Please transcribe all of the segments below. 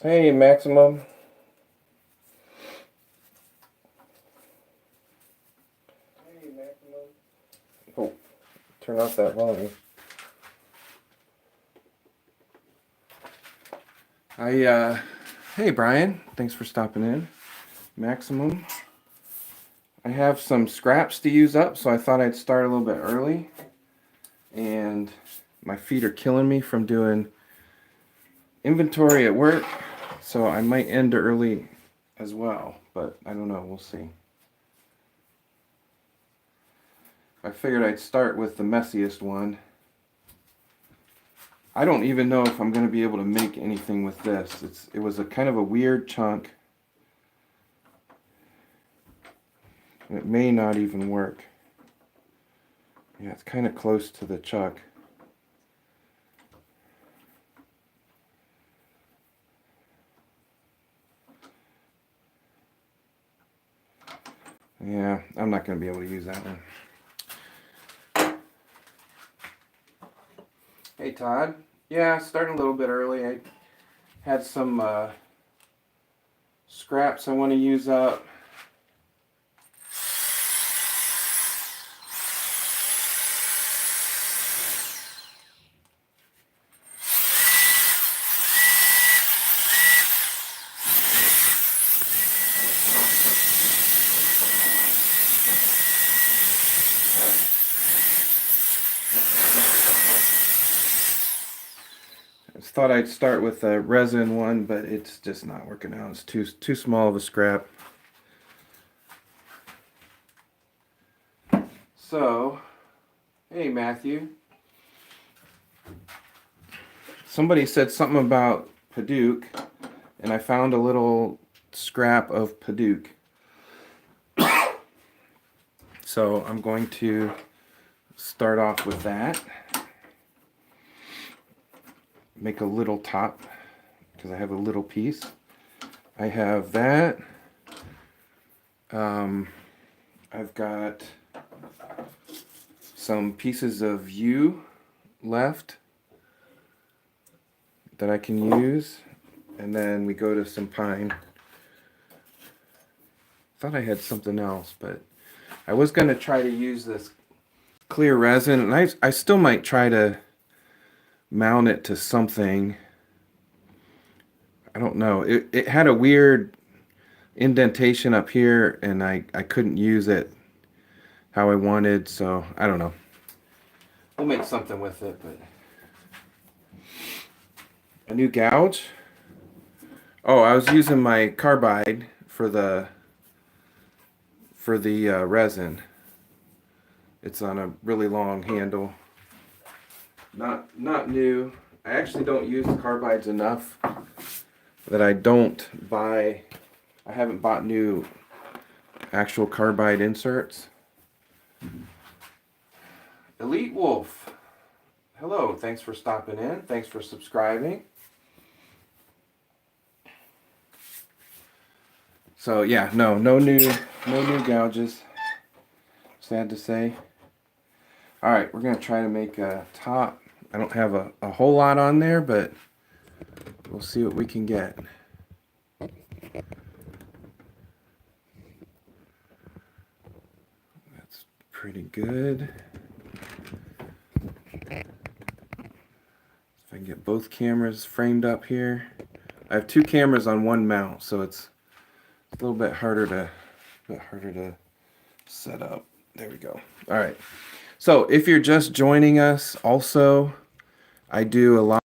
Hey, Maximum. Hey, Maximum. Oh, turn off that volume. Hey, Brian. Thanks for stopping in. Maximum. I have some scraps to use up, so I thought I'd start a little bit early. And my feet are killing me from doing inventory at work, so I might end early as well, but I don't know. We'll see. I figured I'd start with the messiest one. I don't even know if I'm going to be able to make anything with this. It was a kind of a weird chunk. And it may not even work. Yeah, it's kind of close to the chuck. Yeah, I'm not going to be able to use that one. Hey, Todd. Yeah, starting a little bit early. I had some scraps I want to use up. I thought I'd start with a resin one, but it's just not working out. It's too small of a scrap. So, hey, Matthew. Somebody said something about padauk, and I found a little scrap of padauk. So I'm going to start off with that. Make a little top because I have a little piece. I have that. I've got some pieces of yew left that I can use, and then we go to some pine. Thought I had something else, but I was going to try to use this clear resin, and I still might try to mount it to something. I don't know. It had a weird indentation up here, and I couldn't use it how I wanted, so I don't know. We'll make something with it, but a new gouge. Oh, I was using my carbide for the resin. It's on a really long handle. Not new. I actually don't use carbides enough that I don't buy. I haven't bought new actual carbide inserts. Elite Wolf. Hello, thanks for stopping in. Thanks for subscribing. So yeah, no new gouges. Sad to say. All right, we're gonna try to make a top. I don't have a whole lot on there, but we'll see what we can get. That's pretty good. If I can get both cameras framed up here. I have two cameras on one mount, so it's a little bit harder to set up. There we go. All right. So if you're just joining us, also, I do a lot.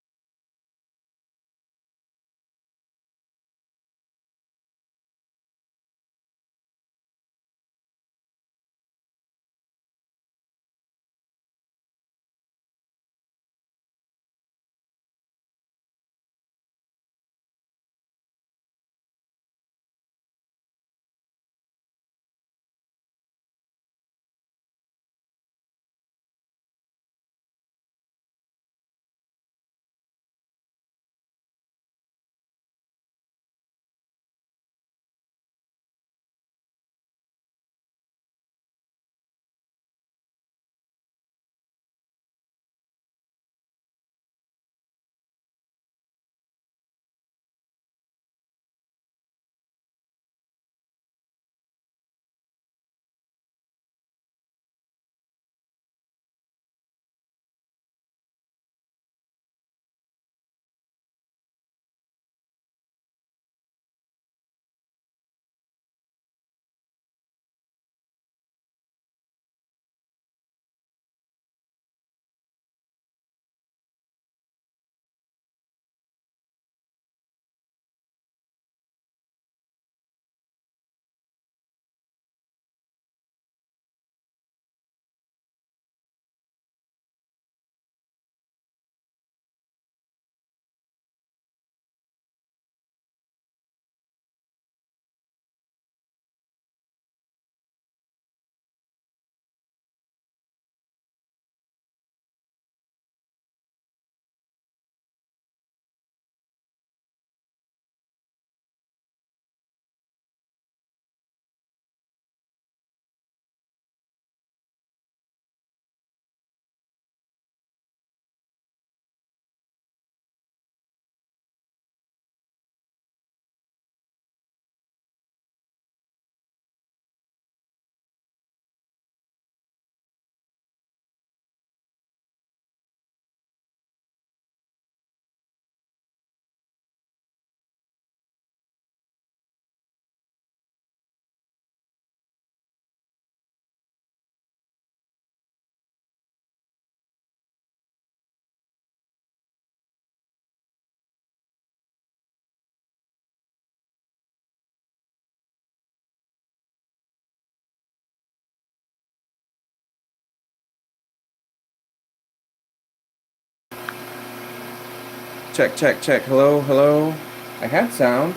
Check, check, check. Hello, hello. I had sound.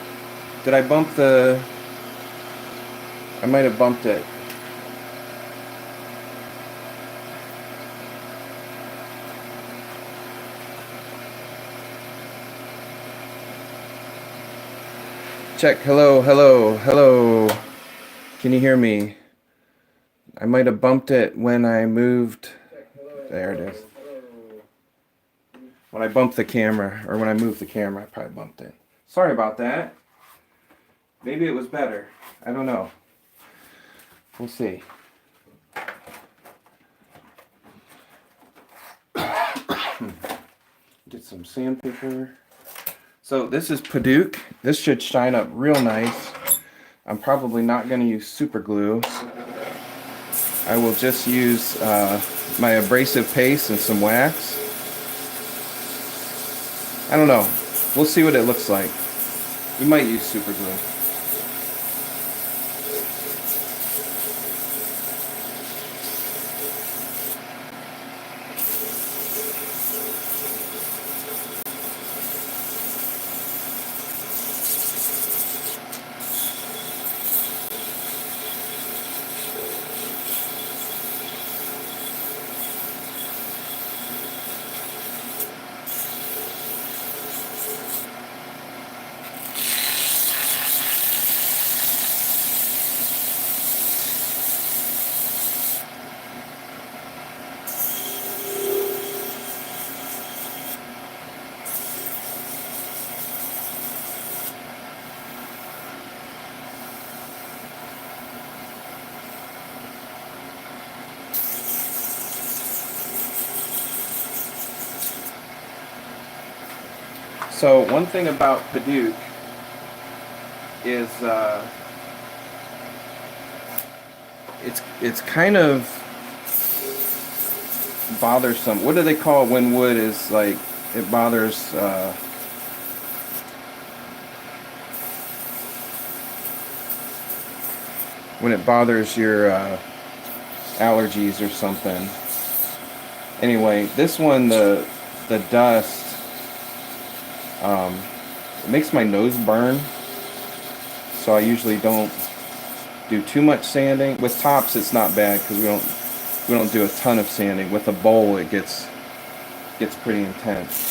Did I bump the... I might have bumped it. Check, hello, hello, hello. Can you hear me? I might have bumped it when I moved. There it is. When I bumped the camera, or when I moved the camera, I probably bumped it. Sorry about that. Maybe it was better. I don't know. We'll see. Get some sandpaper. So this is padauk. This should shine up real nice. I'm probably not going to use super glue. I will just use my abrasive paste and some wax. I don't know. We'll see what it looks like. We might use super glue. So one thing about padauk is it's kind of bothersome. What do they call it when wood is like it bothers? When it bothers your allergies or something. Anyway, this one the dust. It makes my nose burn, so I usually don't do too much sanding. With tops, it's not bad because we don't do a ton of sanding. With a bowl, it gets pretty intense.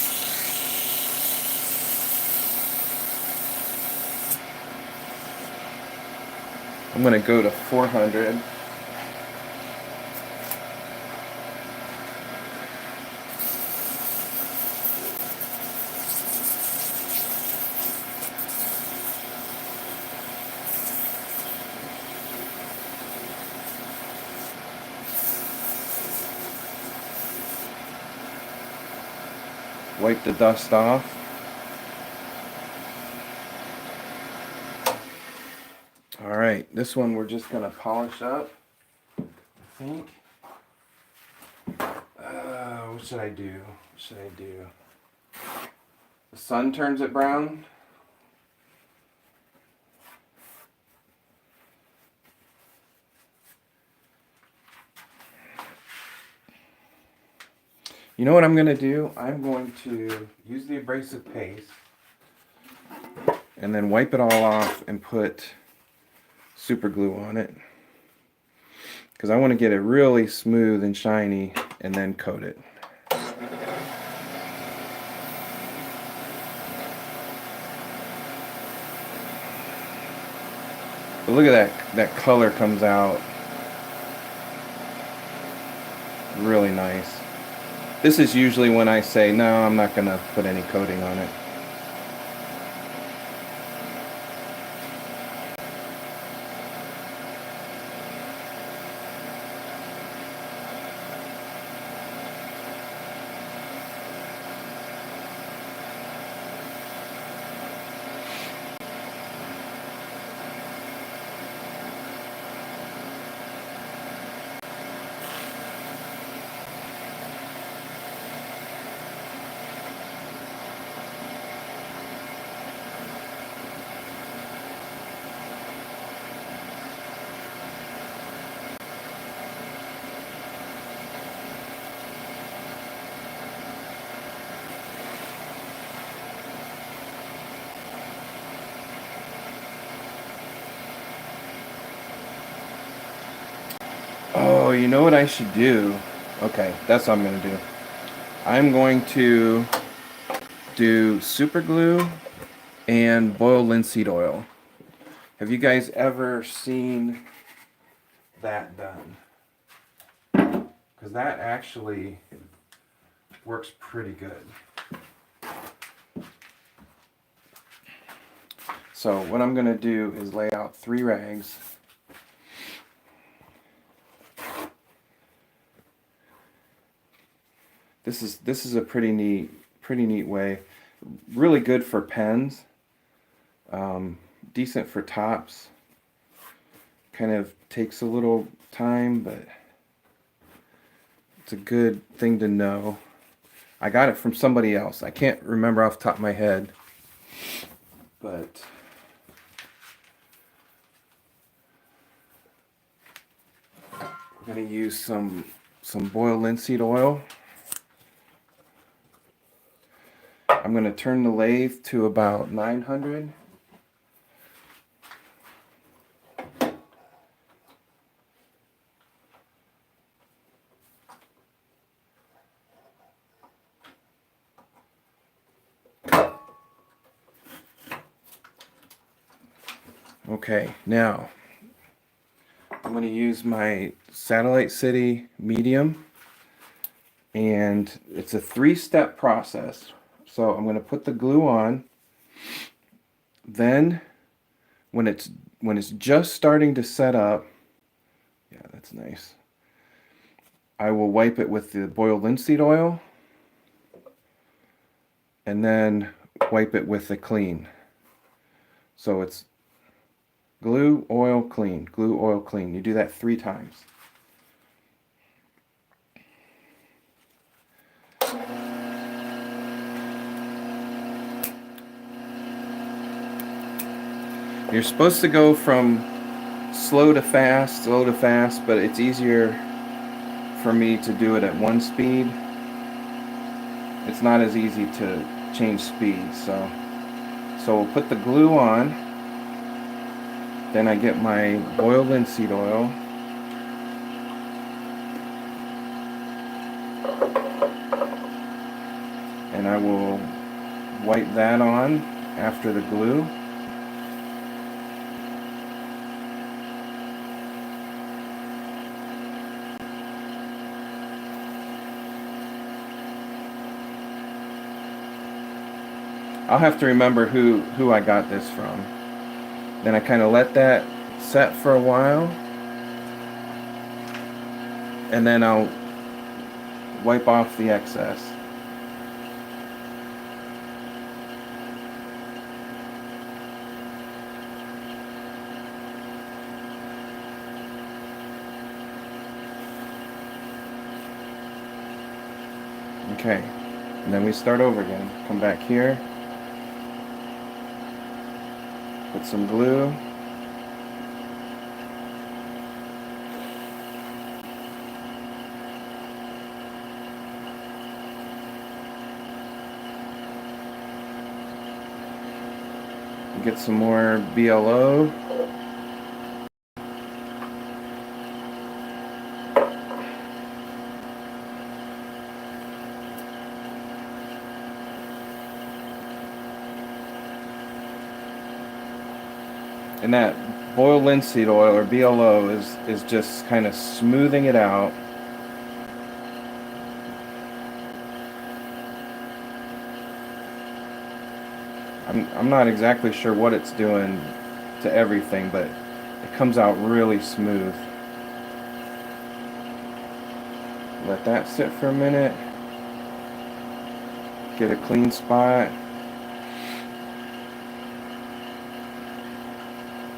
I'm gonna go to 400. Wipe the dust off. All right, this one we're just gonna polish up, I think. What should I do? What should I do? The sun turns it brown. You know what I'm going to do? I'm going to use the abrasive paste and then wipe it all off and put super glue on it. Because I want to get it really smooth and shiny and then coat it. But look at that color comes out really nice. This is usually when I say, no, I'm not going to put any coating on it. Oh, you know what I should do? Okay, that's what I'm going to do. I'm going to do super glue and boiled linseed oil. Have you guys ever seen that done? Because that actually works pretty good. So what I'm going to do is lay out 3 rags. This is a pretty neat way. Really good for pens. Decent for tops. Kind of takes a little time, but it's a good thing to know. I got it from somebody else. I can't remember off the top of my head, but we're going to use some boiled linseed oil. I'm going to turn the lathe to about 900. Okay, now I'm going to use my Satellite City medium, and it's a 3-step process. So I'm going to put the glue on. Then when it's just starting to set up, yeah, that's nice. I will wipe it with the boiled linseed oil, and then wipe it with the clean. So it's glue, oil, clean, glue, oil, clean. You do that 3 times. You're supposed to go from slow to fast, but it's easier for me to do it at 1 speed. It's not as easy to change speed, so we'll put the glue on. Then I get my boiled linseed oil. And I will wipe that on after the glue. I'll have to remember who I got this from. Then I kind of let that set for a while, and then I'll wipe off the excess. Okay, and then we start over again. Come back here. Put some glue. Get some more BLO. And that boiled linseed oil, or BLO, is just kind of smoothing it out. I'm not exactly sure what it's doing to everything, but it comes out really smooth. Let that sit for a minute. Get a clean spot.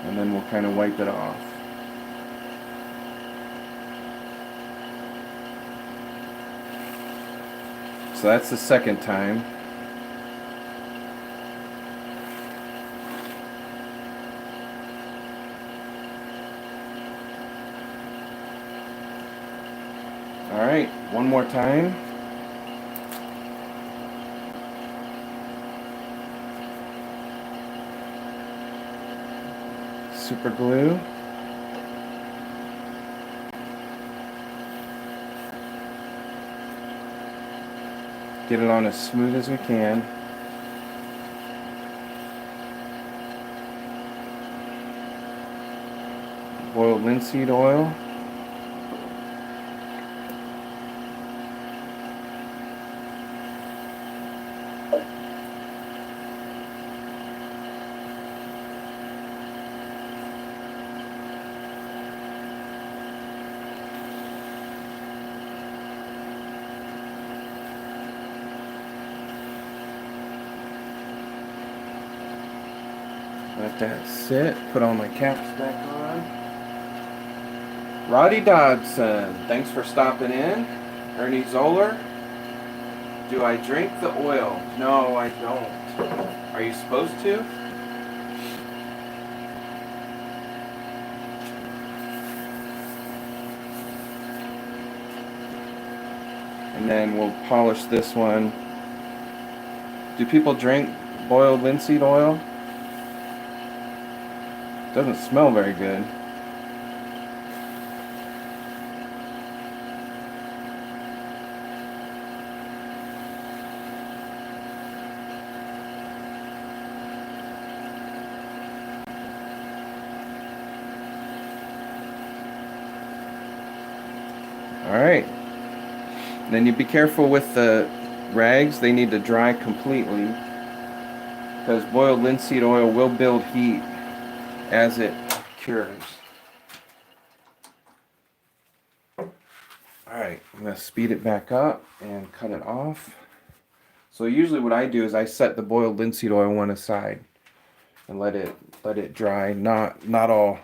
And then we'll kind of wipe it off. So that's the second time. All right, one more time. Super glue. Get it on as smooth as we can. Boiled linseed oil. Let that sit. Put all my caps back on. Roddy Dodson, thanks for stopping in. Ernie Zoller, do I drink the oil? No, I don't. Are you supposed to? And then we'll polish this one. Do people drink boiled linseed oil? Doesn't smell very good. Alright. Then you be careful with the rags. They need to dry completely, because boiled linseed oil will build heat as it cures. Alright, I'm going to speed it back up and cut it off. So usually what I do is I set the boiled linseed oil one aside and let it dry, not all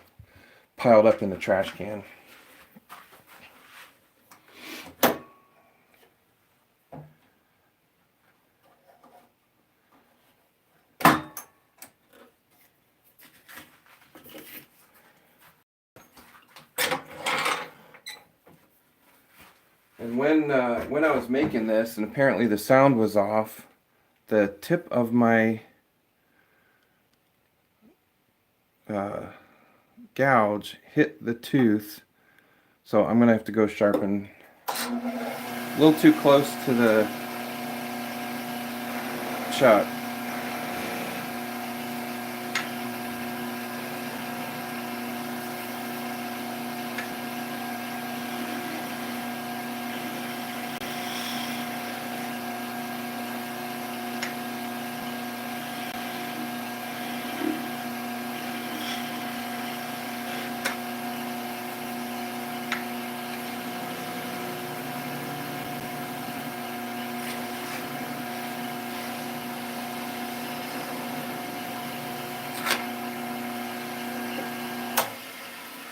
piled up in the trash can. And when I was making this, and apparently the sound was off, the tip of my gouge hit the tooth, so I'm gonna have to go sharpen a little too close to the chuck.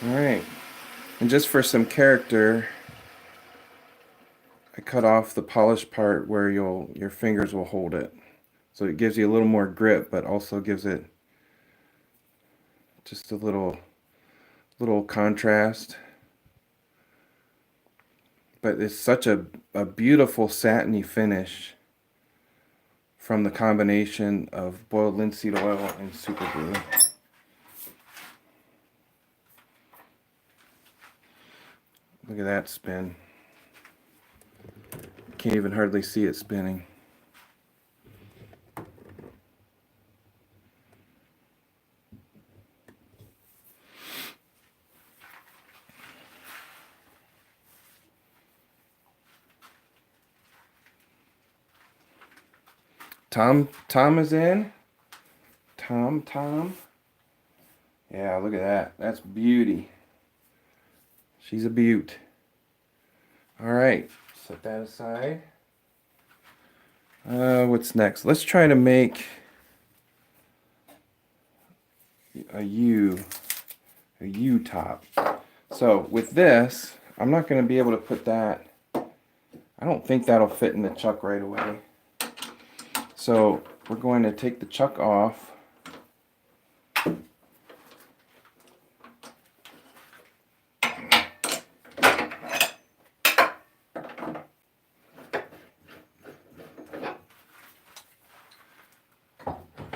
Alright, and just for some character, I cut off the polished part where your fingers will hold it. So it gives you a little more grip, but also gives it just a little contrast. But it's such a beautiful satiny finish from the combination of boiled linseed oil and super glue. Look at that spin. Can't even hardly see it spinning. Tom is in. Tom. Yeah, look at that. That's beauty. She's a beaut. All right, set that aside. What's next? Let's try to make a U top. So with this, I'm not going to be able to put that. I don't think that'll fit in the chuck right away. So we're going to take the chuck off.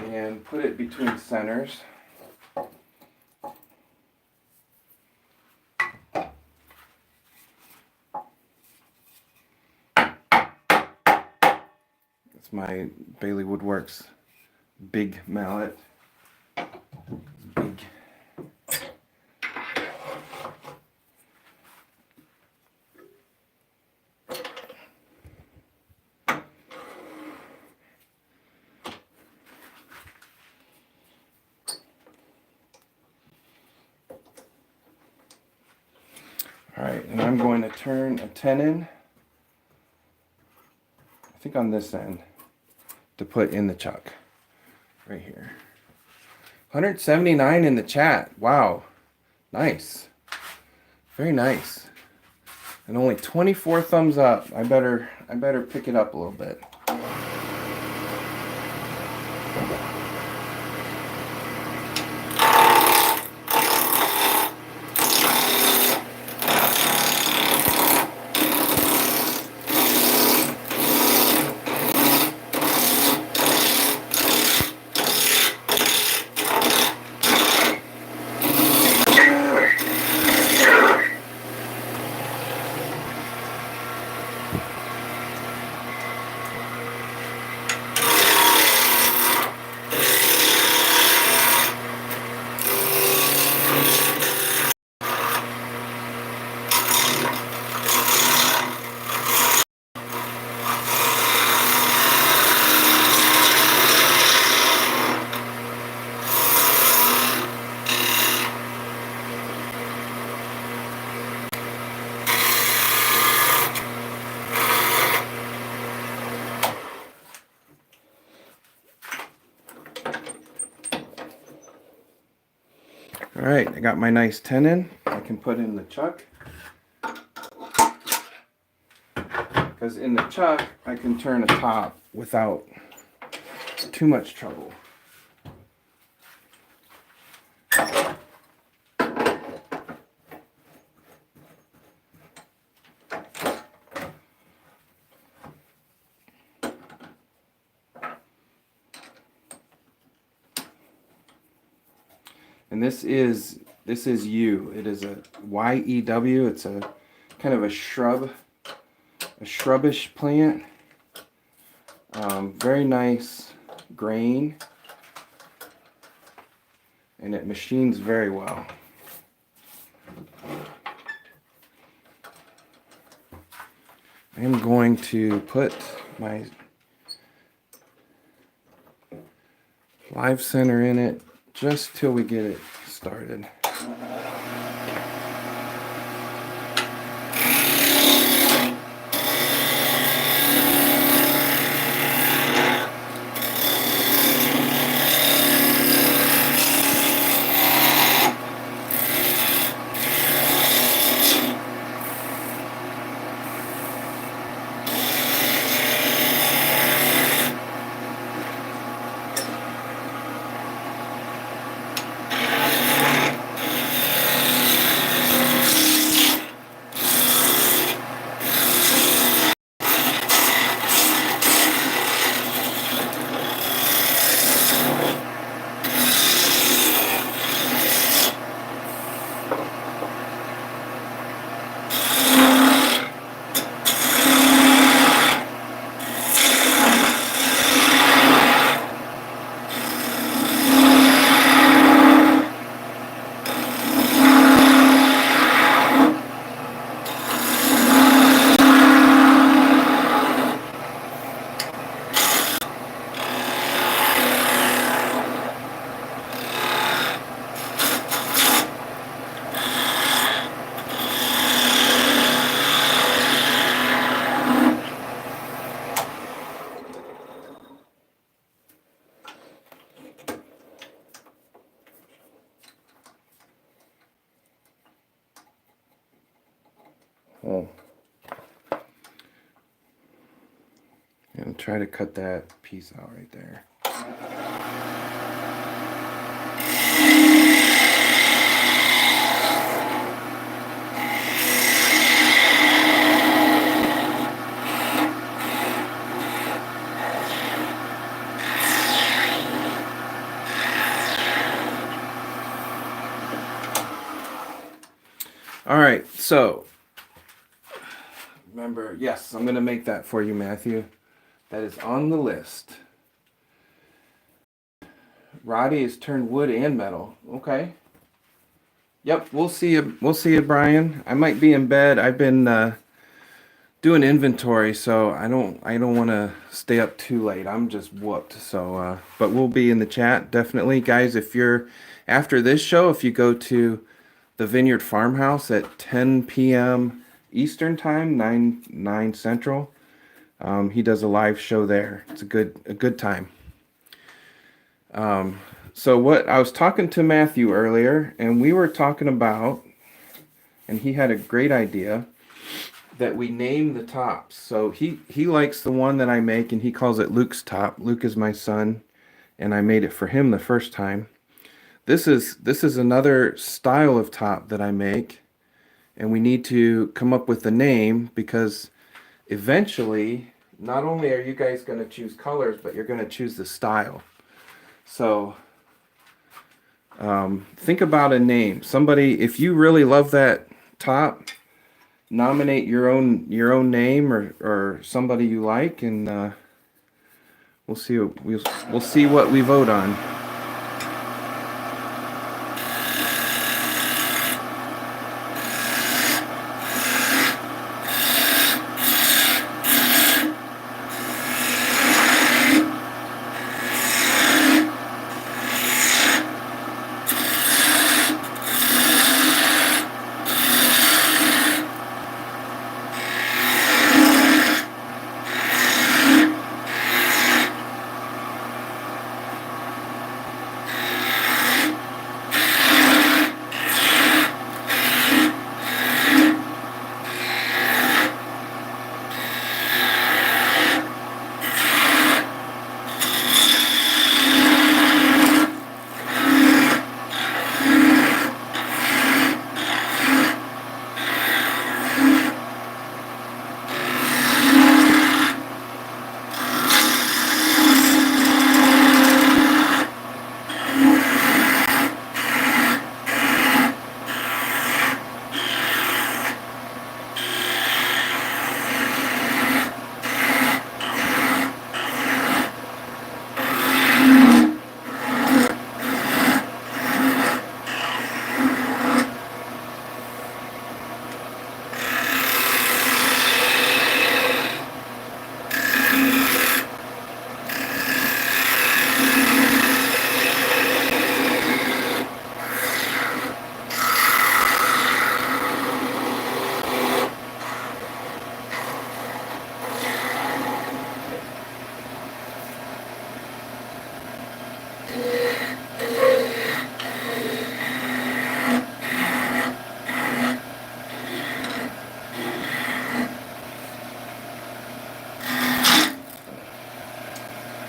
And put it between centers. It's my Bailey Woodworks big mallet. Big. All right, and I'm going to turn a tenon, I think on this end, to put in the chuck, right here. 179 in the chat. Wow, nice, very nice, and only 24 thumbs up. I better pick it up a little bit. All right, I got my nice tenon. I can put in the chuck. Because in the chuck, I can turn a top without too much trouble. And this is yew. It is a YEW. It's a kind of a shrub, a shrubbish plant. Very nice grain, and it machines very well. I am going to put my live center in it just till we get it started. Oh. And try to cut that piece out right there. All right, so remember, yes, I'm going to make that for you, Matthew. that is on the list. Roddy has turned wood and metal. Okay. Yep, we'll see you. We'll see you, Brian. I might be in bed. I've been doing inventory, so I don't want to stay up too late. I'm just whooped. So, but we'll be in the chat definitely, guys. If you're after this show, if you go to the Vineyard Farmhouse at 10 p.m. Eastern time, 9 Central, he does a live show there. It's a good time. So what I was talking to Matthew earlier, and we were talking about, and he had a great idea that we name the tops. So he likes the one that I make, and he calls it Luke's top. Luke is my son, and I made it for him the first time. This is another style of top that I make, and we need to come up with a name because eventually, not only are you guys going to choose colors, but you're going to choose the style. So think about a name. Somebody, if you really love that top, nominate your own name or somebody you like, and we'll see what we vote on.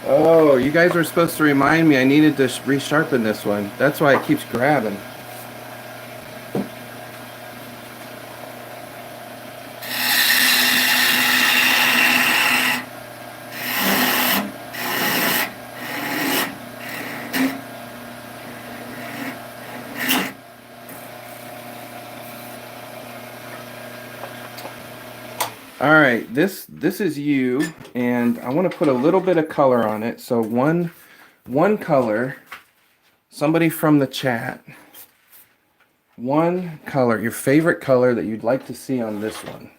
Oh, you guys were supposed to remind me I needed to resharpen this one. That's why it keeps grabbing. All right, this is you, and I want to put a little bit of color on it. So one color, somebody from the chat, one color, your favorite color that you'd like to see on this one.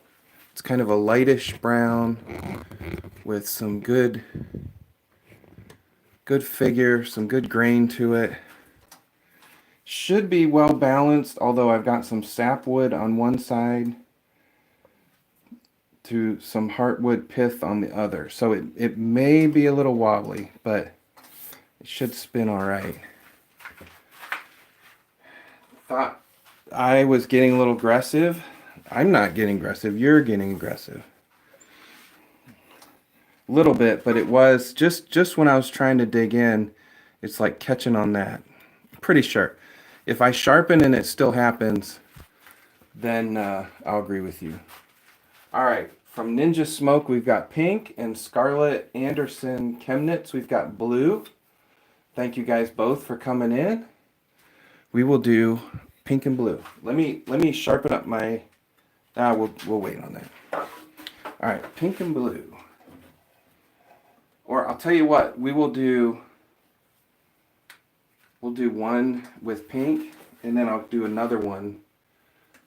It's kind of a lightish brown with some good figure, some good grain to it. Should be well balanced, although I've got some sapwood on one side to some heartwood pith on the other. So it may be a little wobbly, but it should spin all right. Thought I was getting a little aggressive. I'm not getting aggressive. You're getting aggressive. A little bit, but it was just when I was trying to dig in, it's like catching on that. Pretty sure. If I sharpen and it still happens, then I'll agree with you. All right. From Ninja Smoke, we've got pink, and Scarlett Anderson Chemnitz, we've got blue. Thank you guys both for coming in. We will do pink and blue. Let me sharpen up my. We'll wait on that. All right, pink and blue. Or I'll tell you what, we'll do one with pink, and then I'll do another one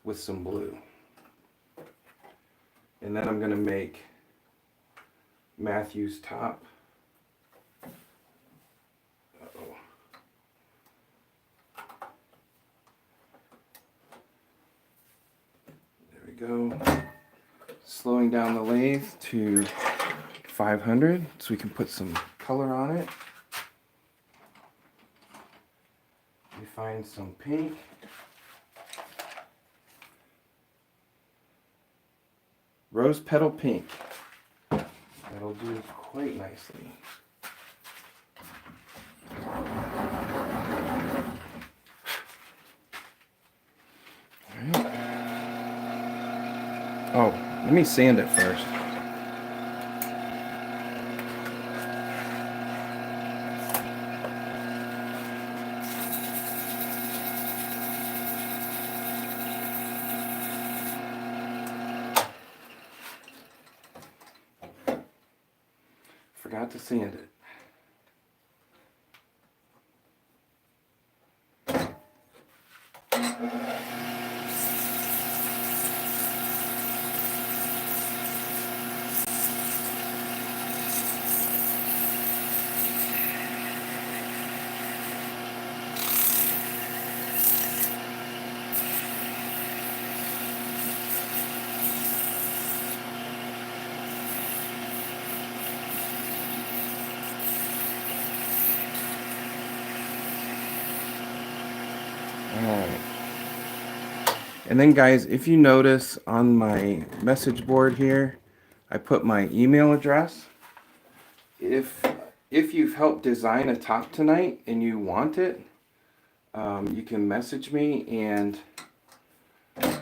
with some blue. And then I'm going to make Matthew's top. Uh-oh. There we go. Slowing down the lathe to 500 so we can put some color on it. We find some pink. Rose petal pink. That'll do quite nicely. All right. Oh, let me sand it first. Forgot to sand it. Alright. And then guys, if you notice on my message board here, I put my email address. If you've helped design a top tonight and you want it, you can message me and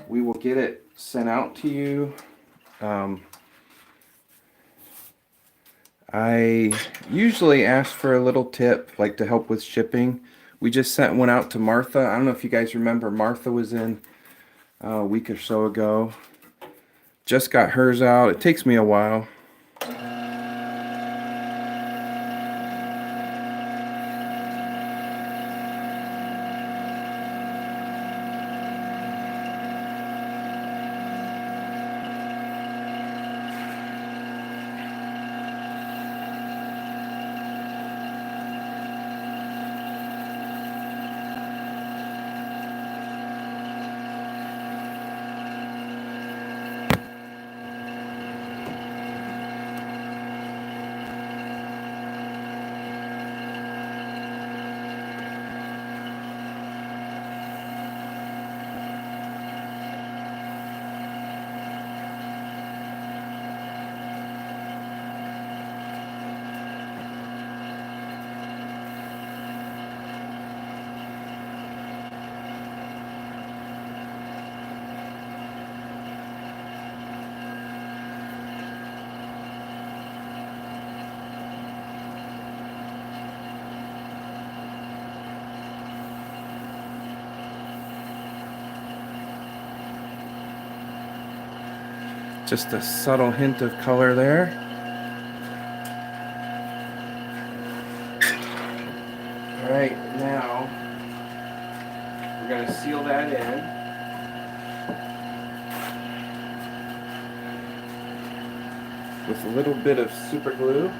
we will get it sent out to you. I usually ask for a little tip, like to help with shipping. We just sent one out to Martha. I don't know if you guys remember, Martha was in a week or so ago. Just got hers out. It takes me a while. Just a subtle hint of color there. All right, now we're going to seal that in. With a little bit of super glue.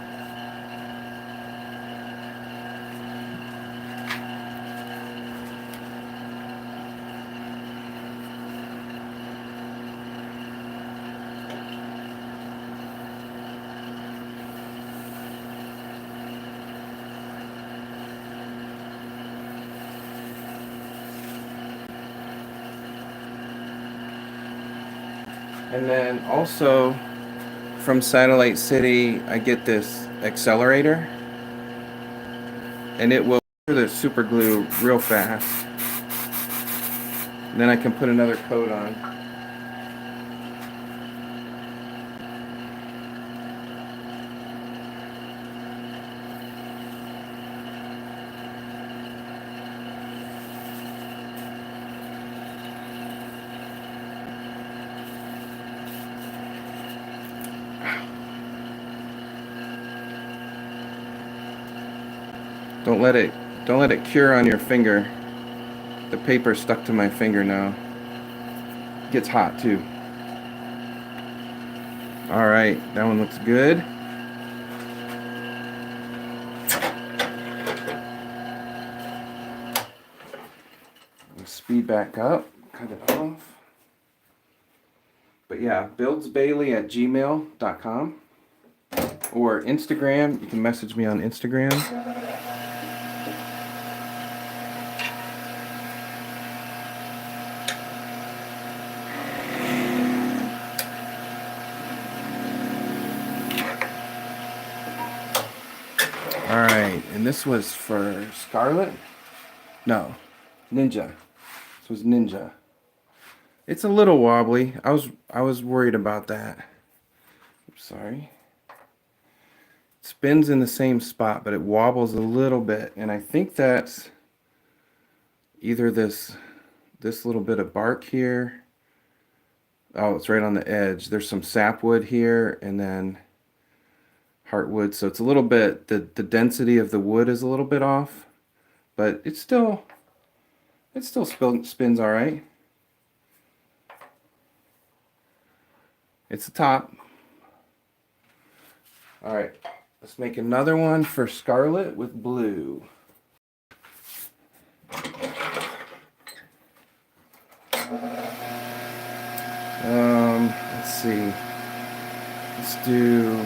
And then also from Satellite City, I get this accelerator, and it will do the super glue real fast. And then I can put another coat on. Don't let it cure on your finger. The paper stuck to my finger now. It gets hot too. All right, that one looks good. Speed back up, cut it off. But yeah, buildsbailey@gmail.com or Instagram. You can message me on Instagram. All right, and this was for Scarlet? No, Ninja. This was Ninja. It's a little wobbly. I was worried about that. Oops, sorry. It spins in the same spot, but it wobbles a little bit, and I think that's either this little bit of bark here. Oh, it's right on the edge. There's some sapwood here, and then heartwood. So it's a little bit, the density of the wood is a little bit off, but it still spins all right. It's the top. All right, let's make another one for Scarlet with blue. Let's see. Let's do.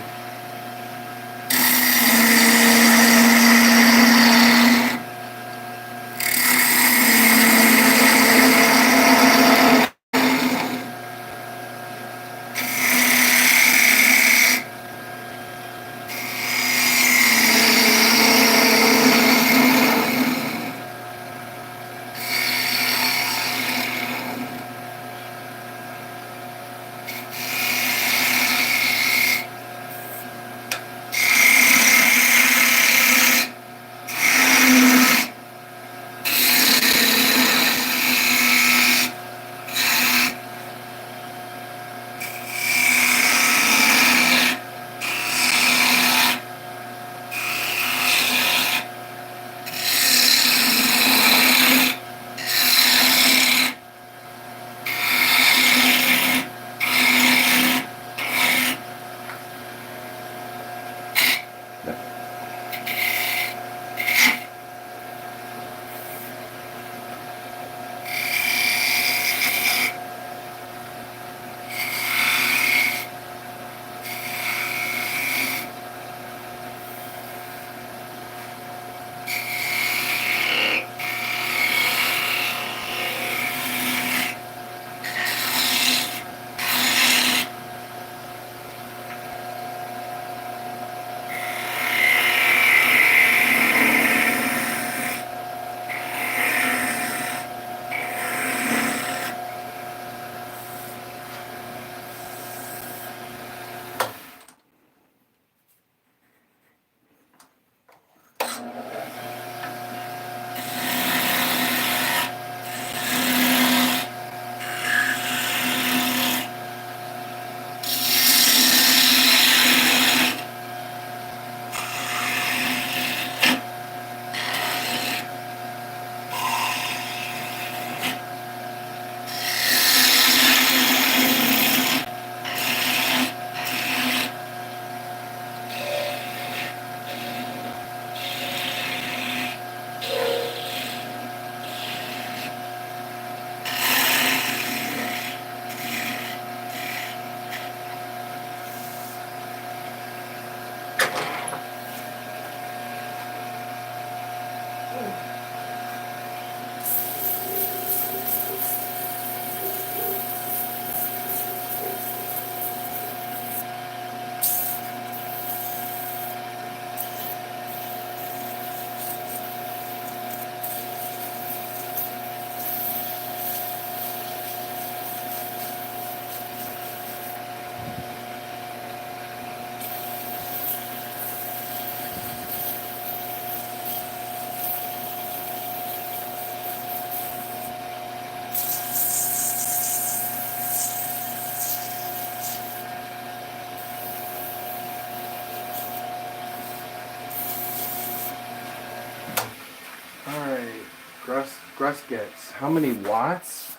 how many watts?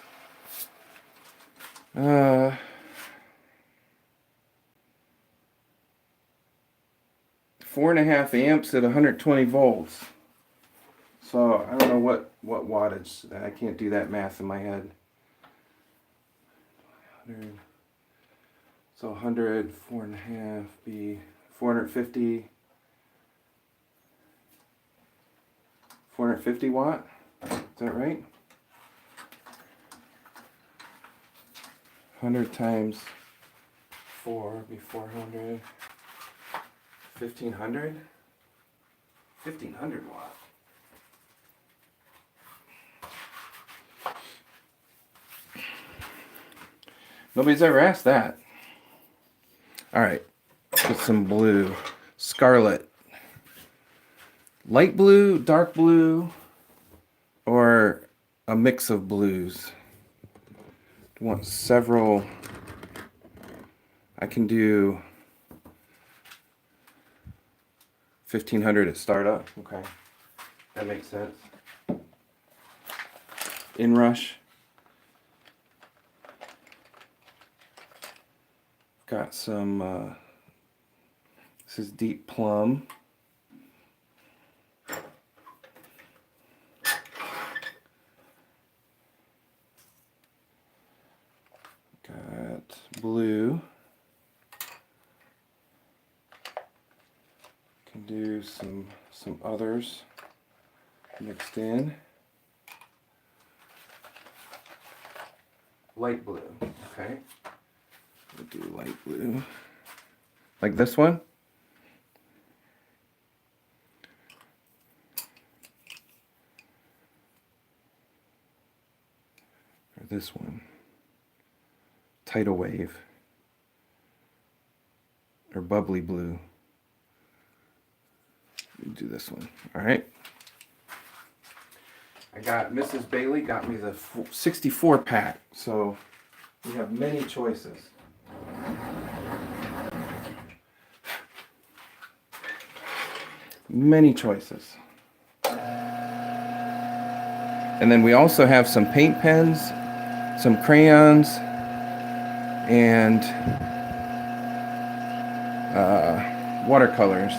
4.5 amps at 120 volts. So I don't know what wattage. I can't do that math in my head. 100. So 100, 4.5 be 450. 450 watt. Is that right? 100 times 4 would be 400. 1500. 1500 watt. Nobody's ever asked that. All right, get some blue. Scarlet. Light blue, dark blue, or a mix of blues. I want several. I can do 1500 at startup. Okay, that makes sense. Inrush. Got some, this is deep plum. Got blue. Can do some others mixed in. Light blue, okay. We'll do light blue. Like this one? Or this one? Tidal wave. Or bubbly blue. We'll do this one. Alright. I got Mrs. Bailey got me the 64 pack, so we have many choices. Many choices. And then we also have some paint pens, some crayons, and watercolors.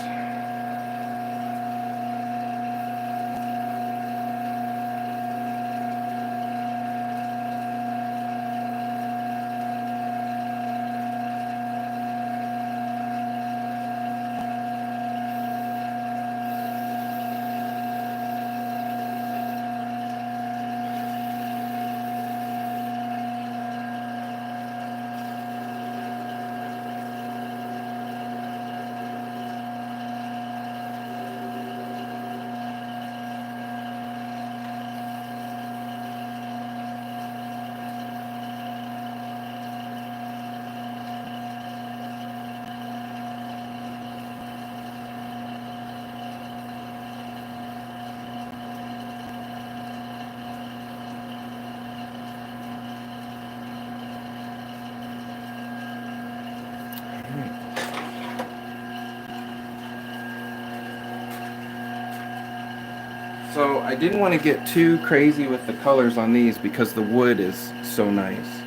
So I didn't want to get too crazy with the colors on these because the wood is so nice.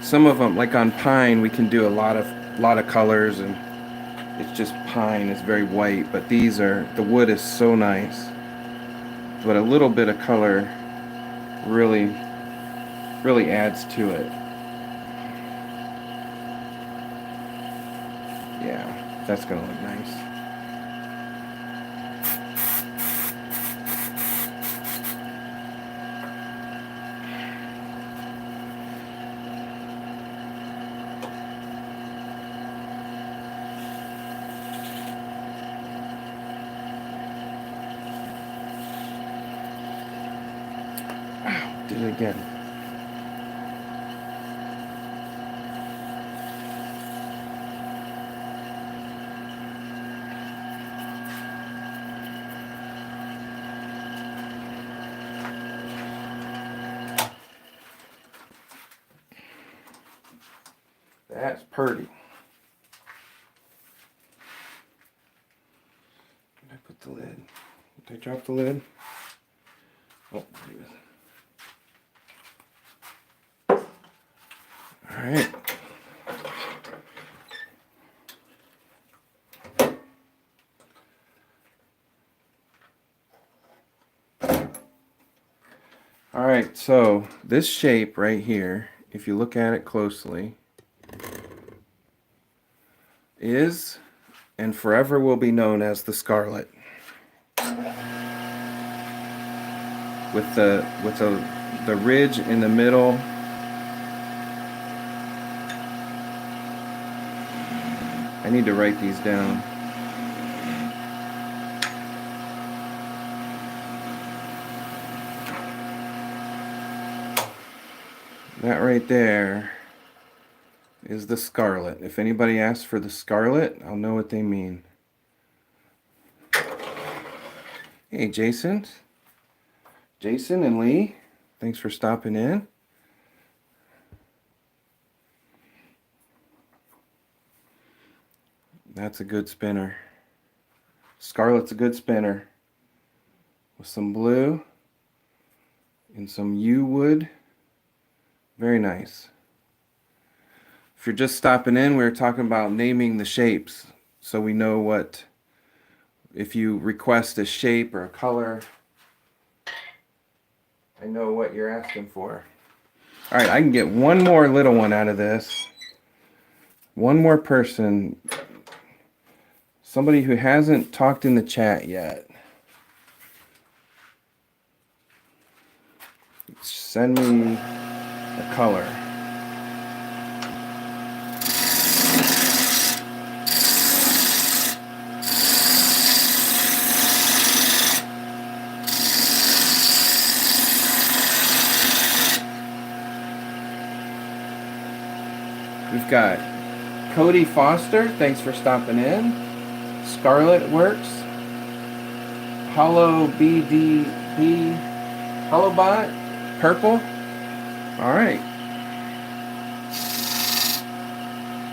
Some of them, like on pine, we can do a lot of colors, and it's just pine. It's very white. But these are, the wood is so nice. But a little bit of color really adds to it. Yeah, that's gonna look nice. Did it again. That's pretty. Did I put the lid? Did I drop the lid? right. All right, so this shape right here, if you look at it closely, is and forever will be known as the Scarlet. With the ridge in the middle. I need to write these down. That right there is the Scarlet. If anybody asks for the Scarlet, I'll know what they mean. Hey, Jason. Jason and Lee, thanks for stopping in. That's a good spinner. Scarlet's a good spinner. With some blue and some yew wood. Very nice. If you're just stopping in, we were talking about naming the shapes so we know what, if you request a shape or a color, I know what you're asking for. All right, I can get one more little one out of this. One more person. Somebody who hasn't talked in the chat yet. Send me a color. We've got Cody Foster, thanks for stopping in. Scarlet Works. Hollow BDB. Hollowbot. Purple. Alright.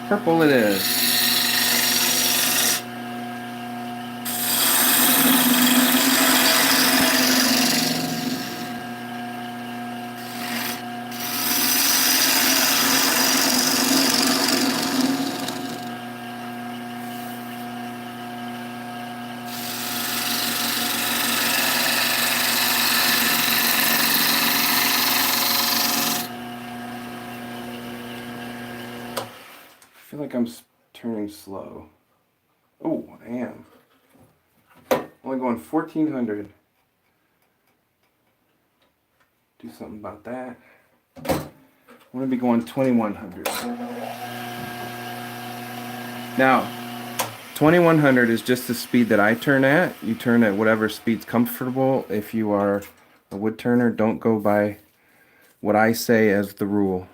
Purple it is. I feel like I'm turning slow. Oh, I am. Only going 1400. Do something about that. I'm going to be going 2100. Now, 2100 is just the speed that I turn at. You turn at whatever speed's comfortable. If you are a wood turner, don't go by what I say as the rule.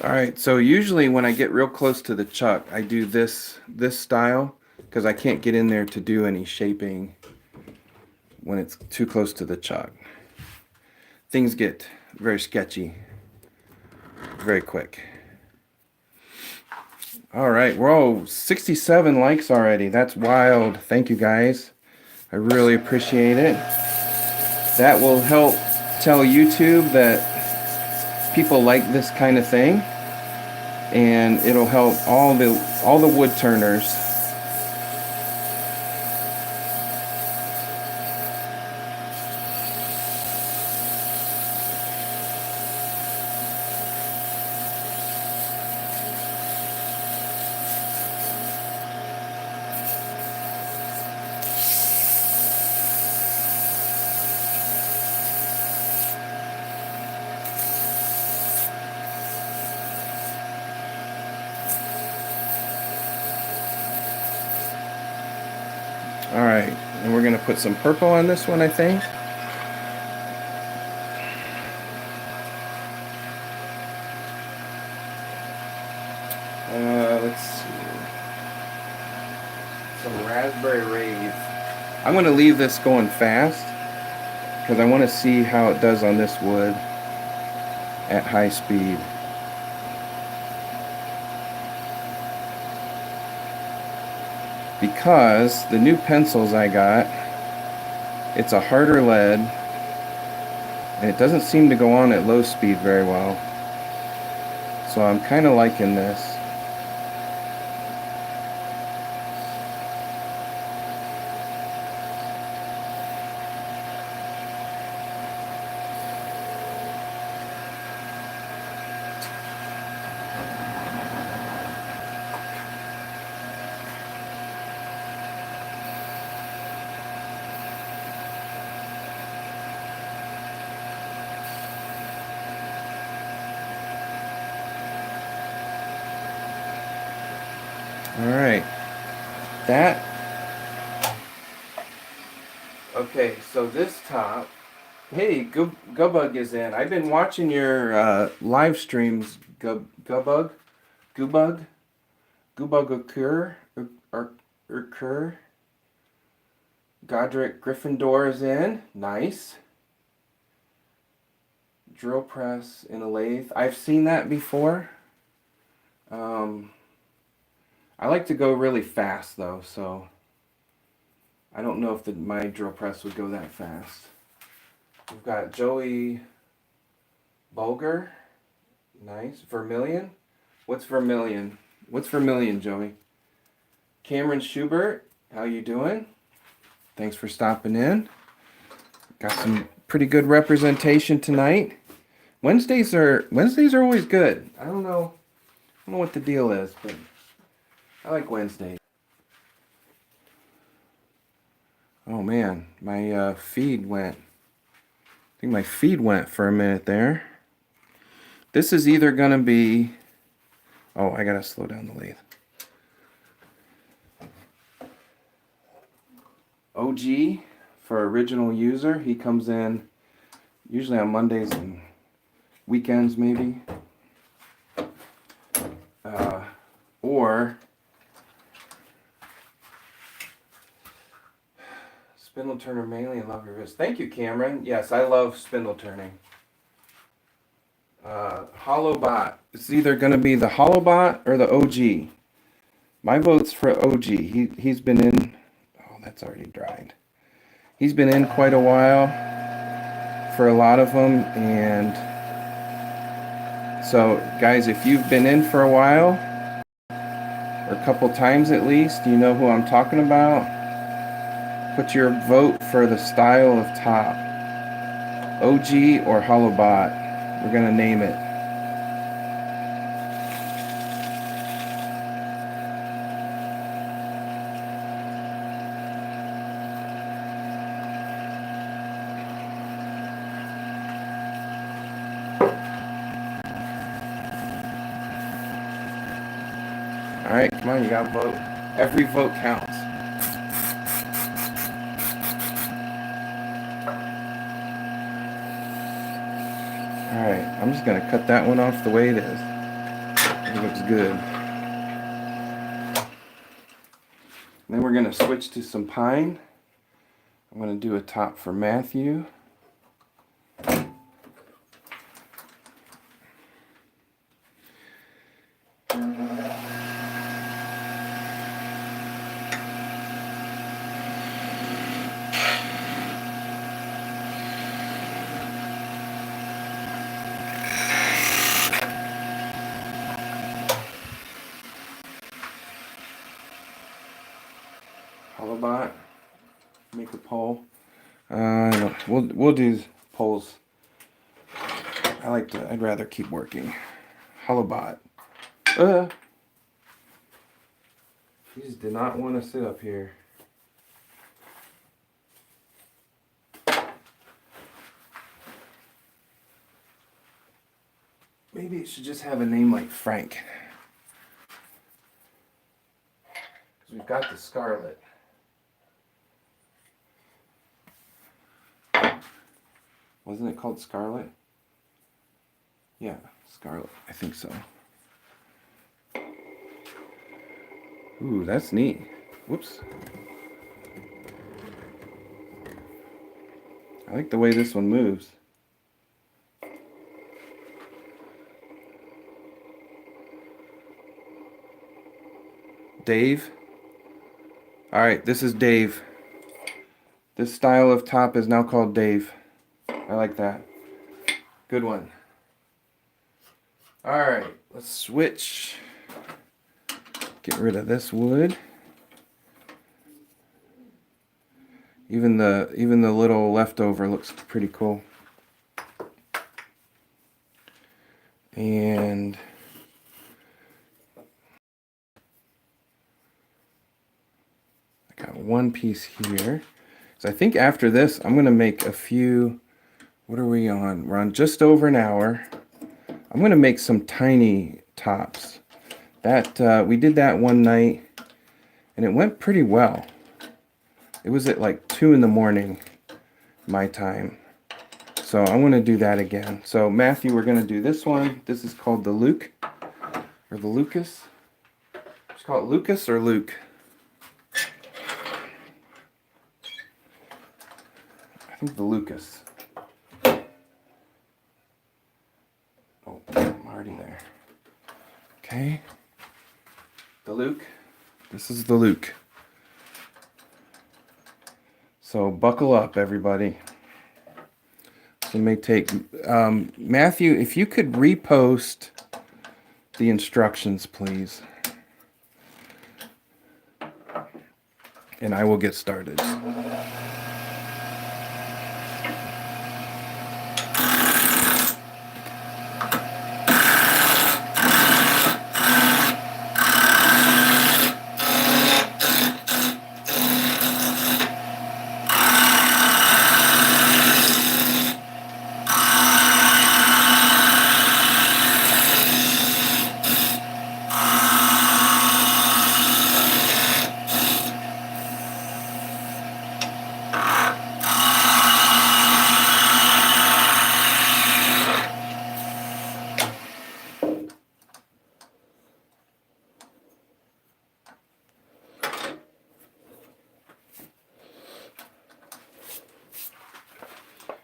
Alright, so usually when I get real close to the chuck, I do this style because I can't get in there to do any shaping when it's too close to the chuck. Things get very sketchy very quick. Alright, whoa, 67 likes already. That's wild. Thank you guys. I really appreciate it. That will help tell YouTube that people like this kind of thing. and it'll help all the wood turners. All right, and we're gonna put some purple on this one, I think. Let's see. Some raspberry rave. I'm gonna leave this going fast because I want to see how it does on this wood at high speed. Because the new pencils I got, it's a harder lead and it doesn't seem to go on at low speed very well. So I'm kind of liking this. All right, that, okay, so this top, hey, Gubbug is in. I've been watching your live streams, Gubbug, Gubbug occur, Godric Gryffindor is in, nice. Drill press in a lathe, I've seen that before. I like to go really fast though, so I don't know if my drill press would go that fast. We've got Joey Bulger, nice. Vermilion, what's Vermilion? What's Vermilion, Joey? Cameron Schubert, how you doing? Thanks for stopping in. Got some pretty good representation tonight. Wednesdays are always good. I don't know what the deal is, but I like Wednesdays. Oh man, my feed went. I think my feed went for a minute there. This is either gonna be. Oh, I gotta slow down the lathe. OG for original user. He comes in usually on Mondays and weekends, maybe. Or spindle turner mainly and love your wrist. Thank you, Cameron. Yes, I love spindle turning. Hollow bot. It's either going to be the hollow bot or the OG. My vote's for OG. He's been in. Oh, that's already dried. He's been in quite a while for a lot of them, and so guys, if you've been in for a while, or a couple times at least, you know who I'm talking about. Put your vote for the style of top. OG or hollow bot. We're gonna name it. All right, come on, you gotta vote. Every vote counts. All right, I'm just gonna cut that one off the way it is. It looks good. Then we're gonna switch to some pine. I'm gonna do a top for Matthew. Holobot. Make a poll. We'll do polls. I'd rather keep working. Holobot. He just did not want to sit up here. Maybe it should just have a name like Frank. Because we've got the Scarlet. Wasn't it called Scarlet? Yeah, Scarlet. I think so. Ooh, that's neat. Whoops. I like the way this one moves. Dave. All right, this is Dave. This style of top is now called Dave. I like that. Good one. All right, let's switch. Get rid of this wood. Even the little leftover looks pretty cool. And I got one piece here. So I think after this, I'm gonna make a few. What are we on? We're on just over an hour. I'm gonna make some tiny tops. That we did that one night, and it went pretty well. It was at like 2 in the morning, my time. So I want to do that again. So Matthew, we're gonna do this one. This is called the Luke, or the Lucas. Just call it Lucas or Luke. I think the Lucas. Oh, I'm already there. Okay. The Luke. This is the Luke. So buckle up, everybody. So it may take Matthew, if you could repost the instructions, please. And I will get started.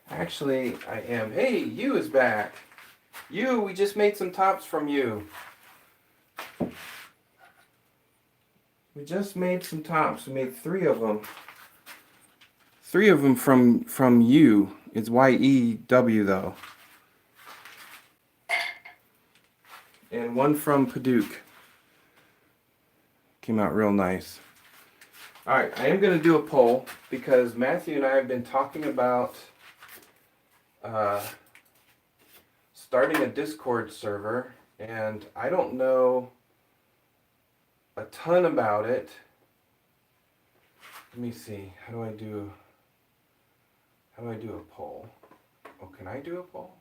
Actually, I am. Hey, you is back. You, we just made some tops from you. We just made some tops. We made 3 of them. 3 of them from you. It's Y-E-W though. And 1 from padauk. Came out real nice. Alright, I am going to do a poll because Matthew and I have been talking about starting a Discord server, and I don't know a ton about it. Let me see. How do I do a poll? Oh, can I do a poll?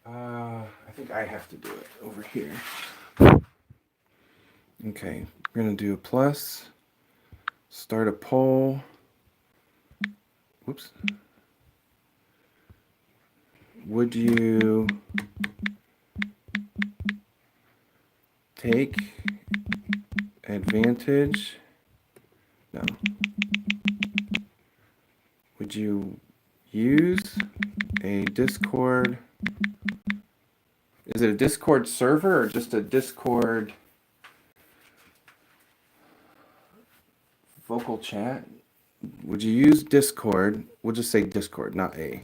I think I have to do it over here. Okay, we're gonna do a plus. Start a poll. Whoops. Would you take advantage? No. Would you use a Discord? Is it a Discord server or just a Discord vocal chat? Would you use Discord? We'll just say Discord, not A.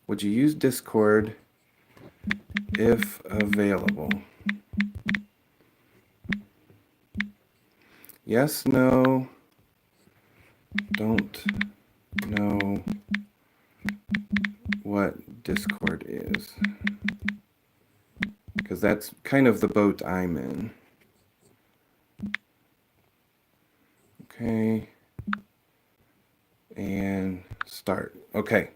Would you use Discord if available? Yes, no, don't know what Discord is. Because that's kind of the boat I'm in. Okay. And start. Okay.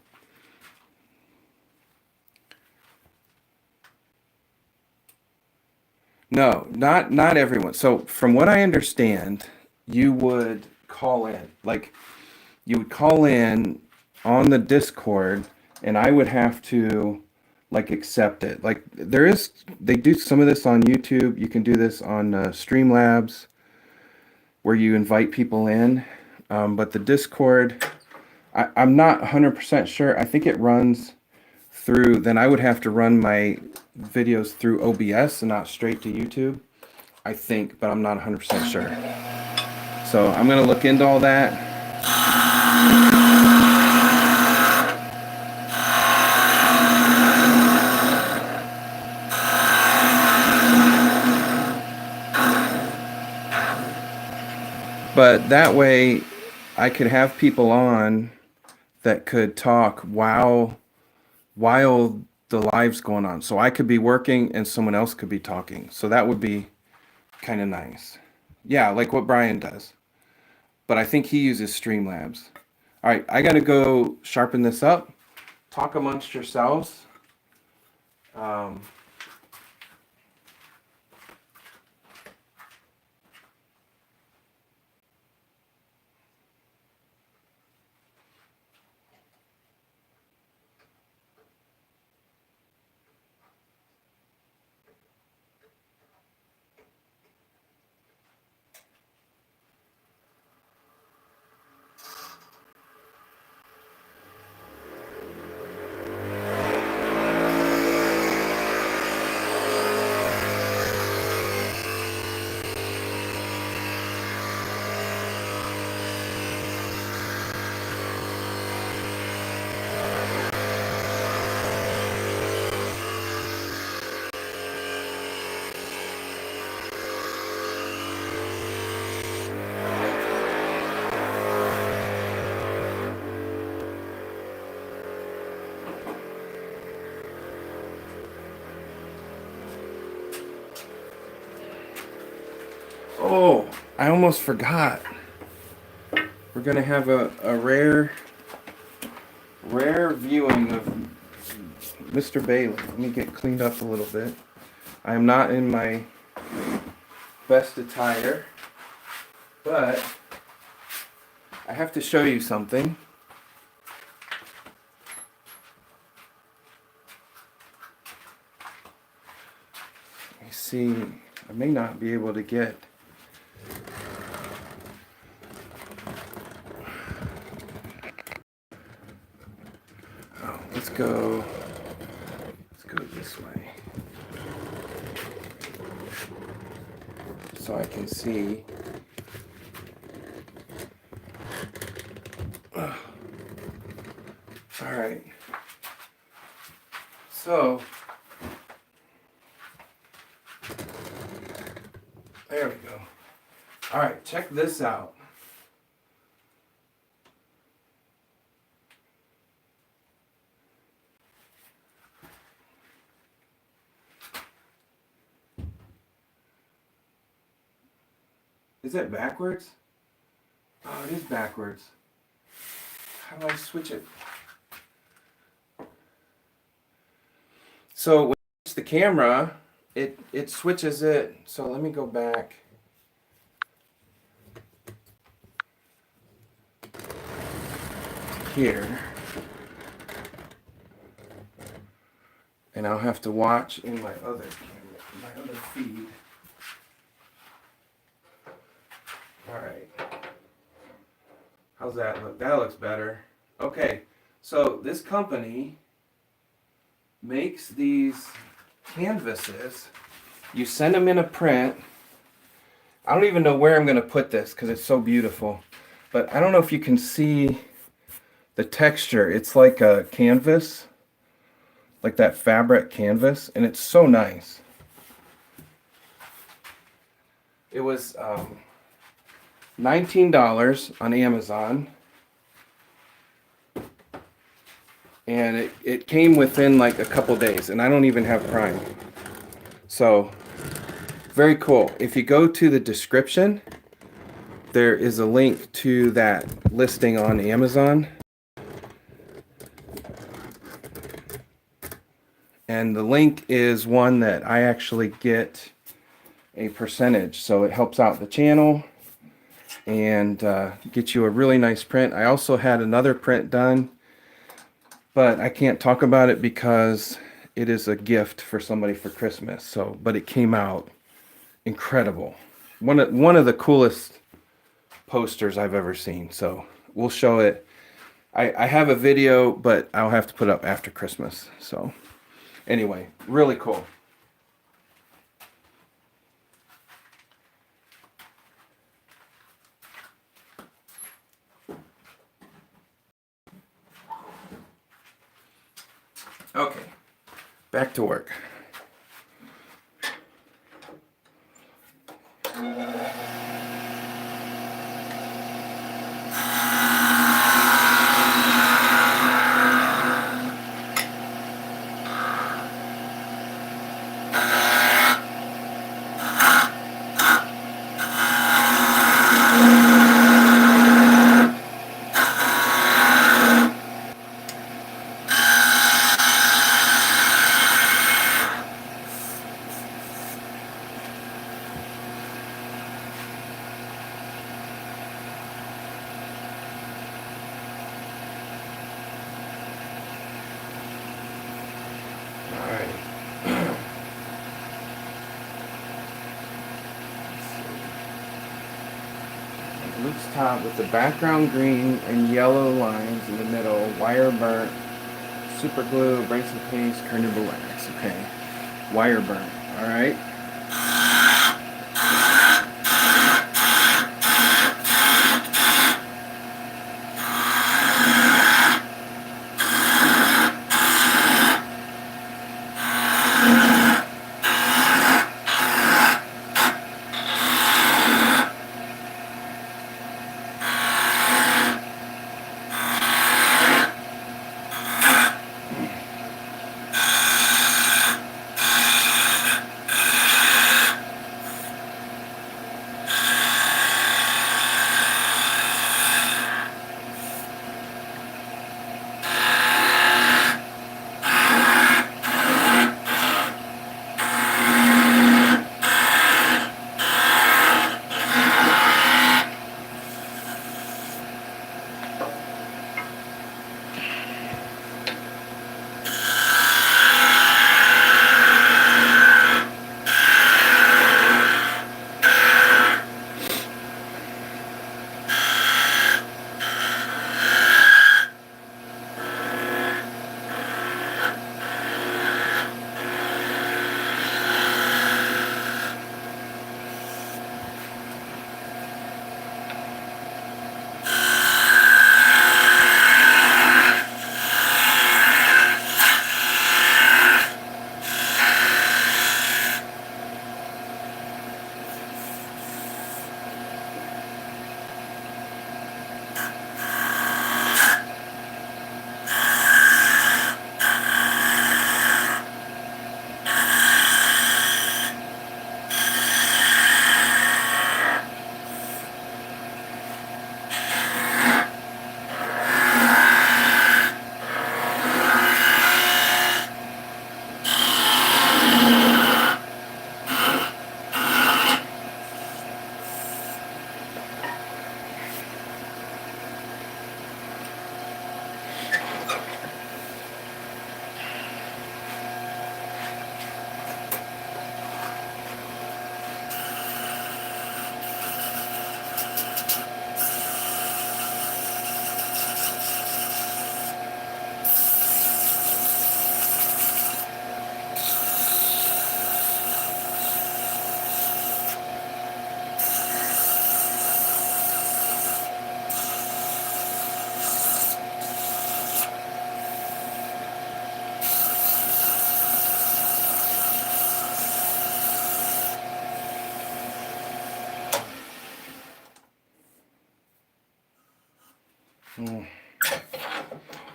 No, not everyone. So from what I understand, you would call in. Like you would call in on the Discord and I would have to like accept it. Like they do some of this on YouTube. You can do this on Streamlabs where you invite people in. But the Discord, I'm not 100% sure. I think it runs through, then I would have to run my videos through OBS and not straight to YouTube. I think, but I'm not 100% sure. So I'm going to look into all that. But that way I could have people on that could talk while the live's going on. So I could be working and someone else could be talking. So that would be kind of nice. Yeah, like what Brian does. But I think he uses Streamlabs. All right, I got to go sharpen this up. Talk amongst yourselves. Oh, I almost forgot. We're going to have a rare viewing of Mr. Bailey. Let me get cleaned up a little bit. I am not in my best attire, but I have to show you something. Let me see. I may not be able to get. Oh, let's go this way. So I can see. All right. So there we go. All right, check this out. Is it backwards? Oh, it is backwards. How do I switch it? So when I switch the camera, it switches it. So let me go back. Here. And I'll have to watch in my other camera, my other feed. All right. How's that look? That looks better. Okay. So this company makes these canvases. You send them in a print. I don't even know where I'm going to put this because it's so beautiful. But I don't know if you can see the texture. It's like a canvas, like that fabric canvas, and it's so nice. It was $19 on Amazon. And it came within like a couple days, and I don't even have Prime. So, very cool. If you go to the description, there is a link to that listing on Amazon. And the link is one that I actually get a percentage. So it helps out the channel and get you a really nice print. I also had another print done, but I can't talk about it because it is a gift for somebody for Christmas. So, but it came out incredible. One of the coolest posters I've ever seen. So we'll show it. I have a video, but I'll have to put it up after Christmas. So anyway, really cool. Okay, back to work. Luke's top with the background green and yellow lines in the middle, wire burnt, super glue, abrasive paste, kernable wax. Okay, wire burnt. All right.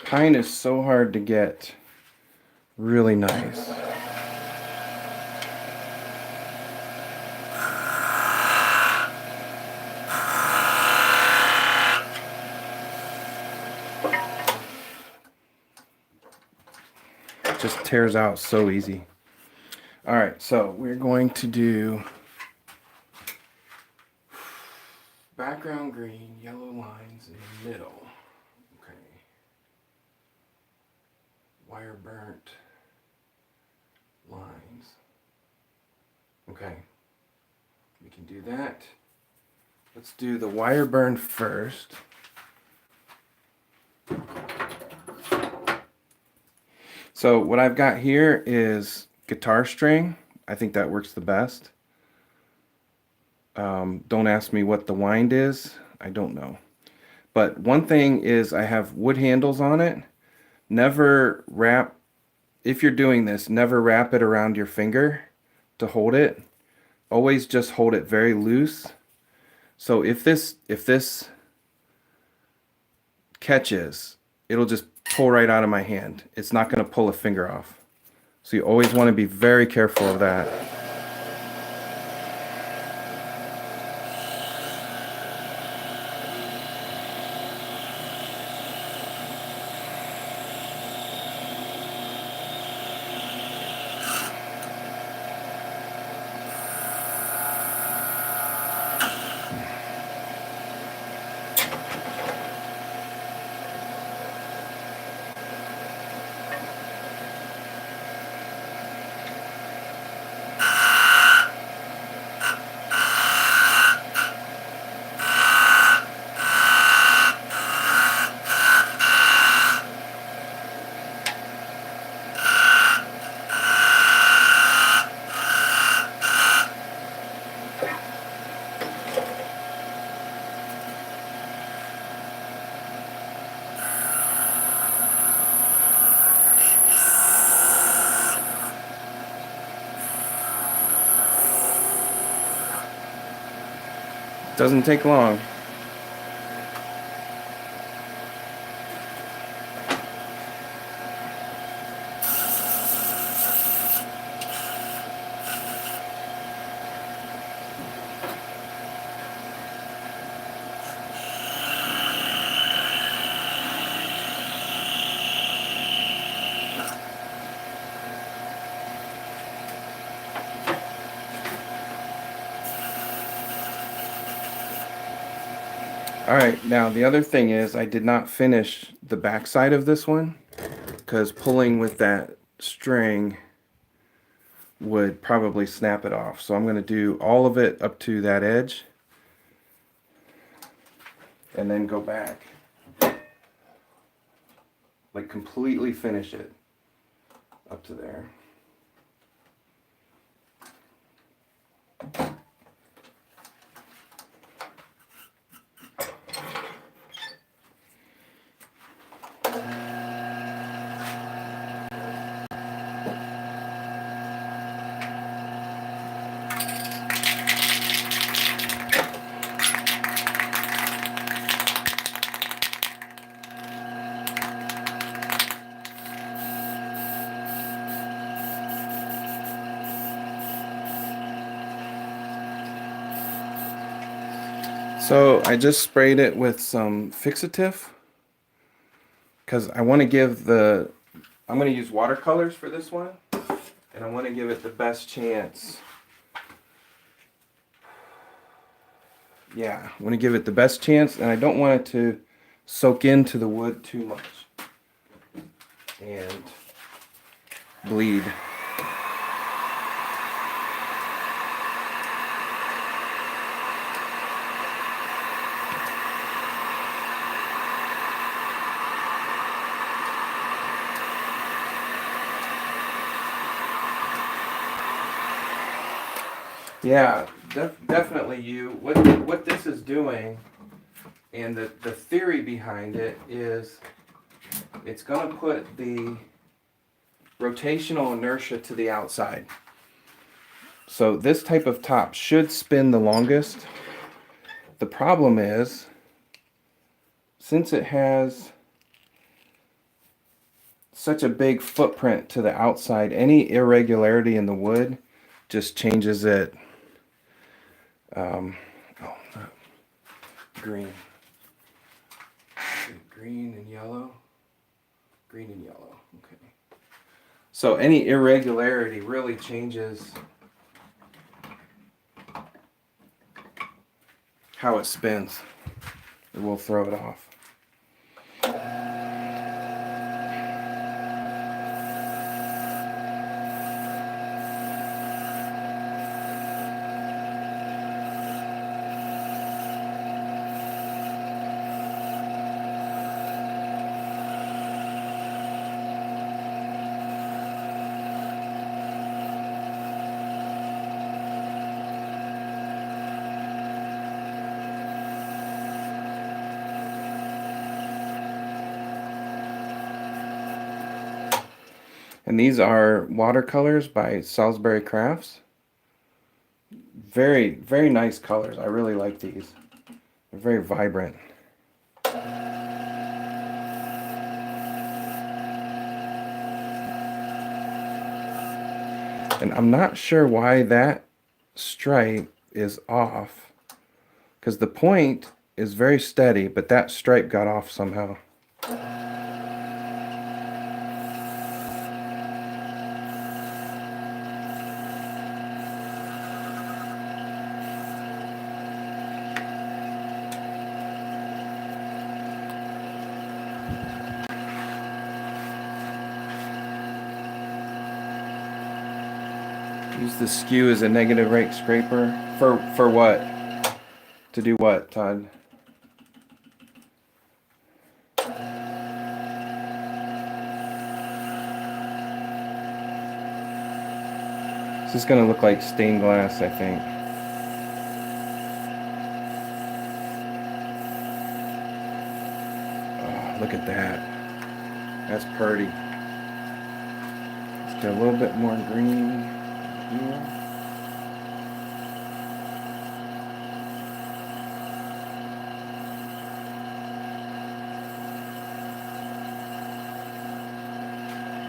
Pine is so hard to get really nice. It just tears out so easy. All right, so we're going to do background green, yellow lines in the middle. Okay. Wire burnt lines. Okay. We can do that. Let's do the wire burn first. So what I've got here is guitar string. I think that works the best. Don't ask me what the wind is. I don't know. But one thing is I have wood handles on it. Never wrap, if you're doing this, never wrap it around your finger to hold it. Always just hold it very loose. So if this catches, it'll just pull right out of my hand. It's not going to pull a finger off. So you always want to be very careful of that. Doesn't take long. All right, now the other thing is I did not finish the back side of this one because pulling with that string would probably snap it off. So I'm going to do all of it up to that edge and then go back. Like completely finish it up to there. So I just sprayed it with some fixative because I want to give the, I'm going to use watercolors for this one, and I want to give it the best chance. Yeah, I want to give it the best chance, and I don't want it to soak into the wood too much and bleed. Yeah, definitely you. What this is doing, and the theory behind it is, it's going to put the rotational inertia to the outside. So this type of top should spin the longest. The problem is, since it has such a big footprint to the outside, any irregularity in the wood just changes it. Oh, not green. Green and yellow. Green and yellow. Okay. So any irregularity really changes how it spins. It will throw it off. And these are watercolors by Salisbury Crafts. Very, very nice colors. I really like these. They're very vibrant. And I'm not sure why that stripe is off, because the point is very steady, but that stripe got off somehow. Use the skew as a negative rake scraper. For what? To do what, Todd? This is going to look like stained glass, I think. Oh, look at that. That's pretty. Let's get a little bit more green here.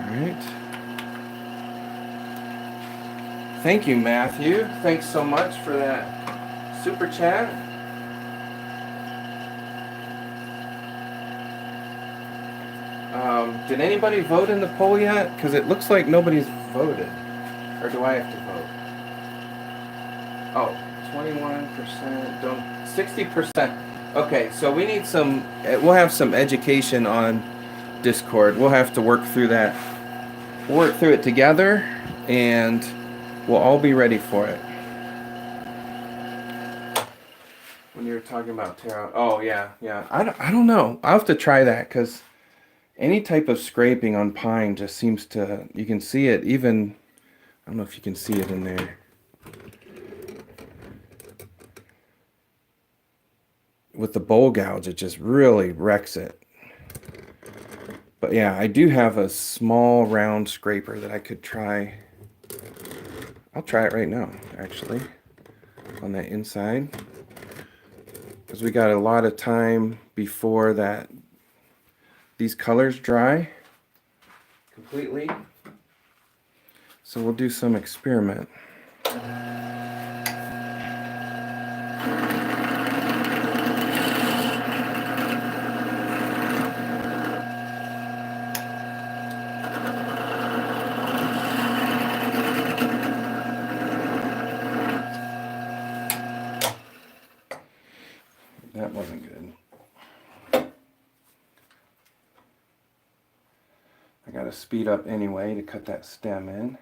Alright. Thank you, Matthew. Thanks so much for that super chat. Did anybody vote in the poll yet? Because it looks like nobody's voted. Or do I have to vote? Oh, 21%, don't, 60%. Okay, so we need some, we'll have some education on Discord. We'll have to work through that. We'll work through it together, and we'll all be ready for it. When you were talking about tarot, oh yeah. I don't know. I'll have to try that, because any type of scraping on pine just seems to, you can see it even, I don't know if you can see it in there. With the bowl gouge, it just really wrecks it. But yeah, I do have a small round scraper that I could try. I'll try it right now, actually, on that inside. Because we got a lot of time before that these colors dry completely. So we'll do some experiment. That wasn't good. I gotta speed up anyway to cut that stem in.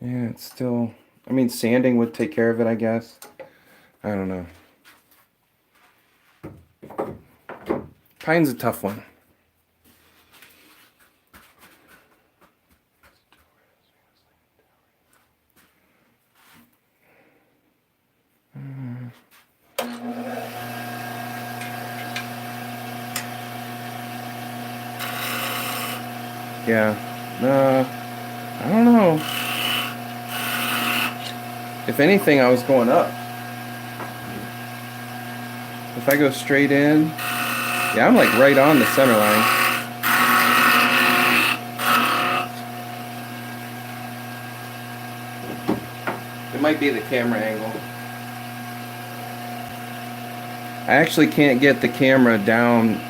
Yeah, it's still, I mean, sanding would take care of it, I guess. I don't know. Pine's a tough one. Yeah. I don't know. If anything, I was going up. If I go straight in, yeah, I'm like right on the center line. It might be the camera angle. I actually can't get the camera down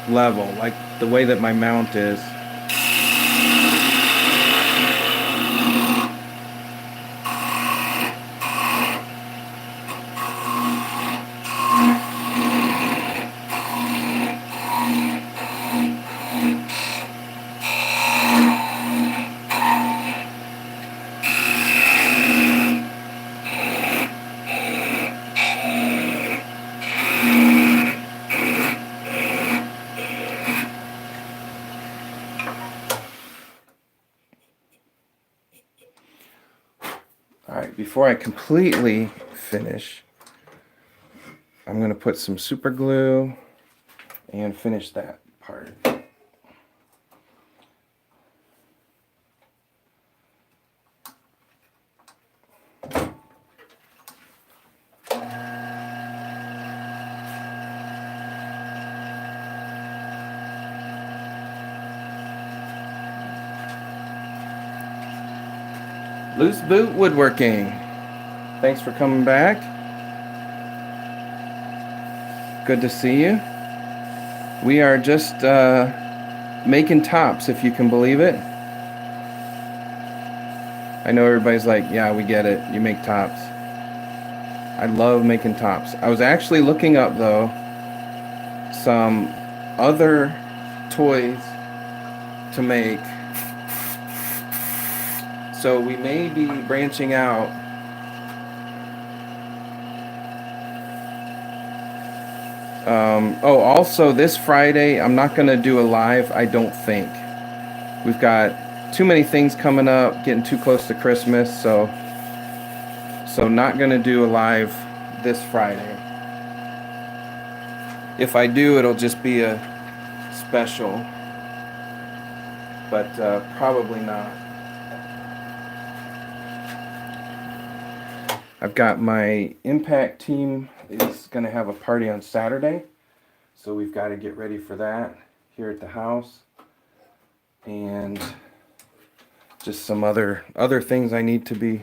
level, like the way that my mount is. Alright, before I completely finish, I'm going to put some super glue and finish that part. Loose Boot Woodworking. Thanks for coming back. Good to see you. We are just making tops, if you can believe it. I know everybody's like, yeah, we get it. You make tops. I love making tops. I was actually looking up, though, some other toys to make. So we may be branching out. Also this Friday, I'm not going to do a live, I don't think. We've got too many things coming up, getting too close to Christmas, so not going to do a live this Friday. If I do, it'll just be a special, but probably not. I've got my impact team is going to have a party on Saturday, so we've got to get ready for that here at the house, and just some other things I need to be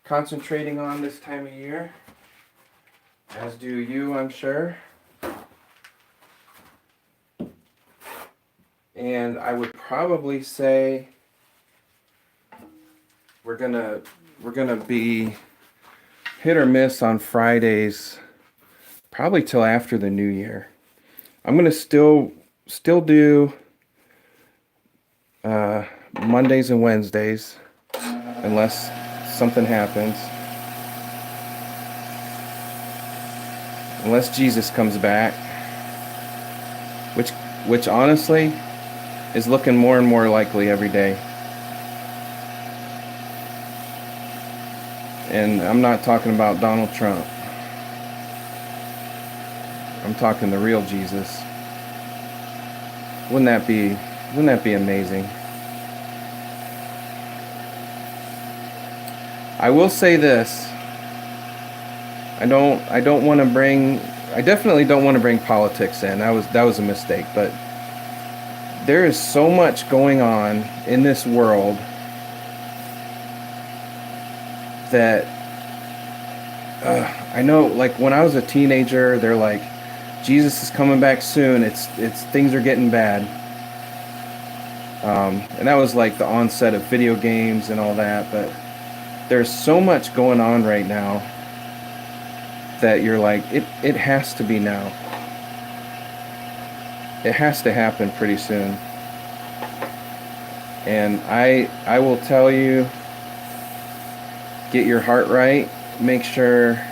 concentrating on this time of year, as do you, I'm sure. And I would probably say we're gonna be hit or miss on Fridays, probably till after the new year. I'm gonna still do Mondays and Wednesdays, unless something happens. Unless Jesus comes back, which honestly is looking more and more likely every day. And I'm not talking about Donald Trump. I'm talking the real Jesus. Wouldn't that be amazing? I will say this. I definitely don't want to bring politics in. That was a mistake, but there is so much going on in this world that I know, like when I was a teenager, they're like, Jesus is coming back soon. It's things are getting bad. And that was like the onset of video games and all that, but there's so much going on right now that you're like, it has to be now. It has to happen pretty soon. And I will tell you, get your heart right. Make sure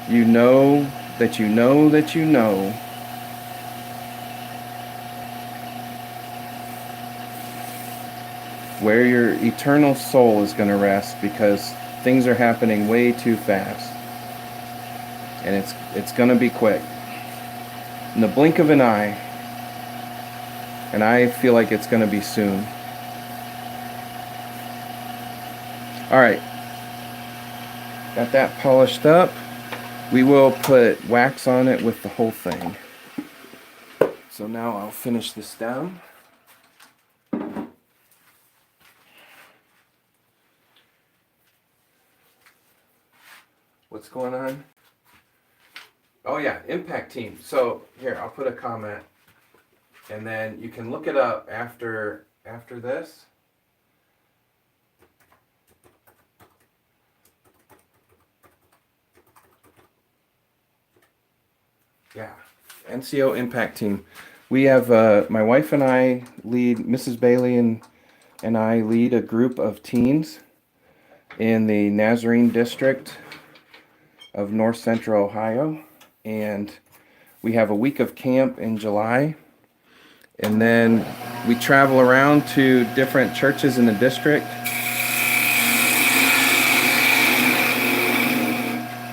you know that you know that you know where your eternal soul is going to rest, because things are happening way too fast. And it's going to be quick. In the blink of an eye, and I feel like it's going to be soon. All right, got that polished up. We will put wax on it with the whole thing. So now I'll finish this down. What's going on? Oh yeah, impact team. So here, I'll put a comment, and then you can look it up after this. Yeah, NCO impact team. We have my wife and I lead, Mrs. Bailey and I lead a group of teens in the Nazarene district of North Central Ohio, and we have a week of camp in July, and then we travel around to different churches in the district.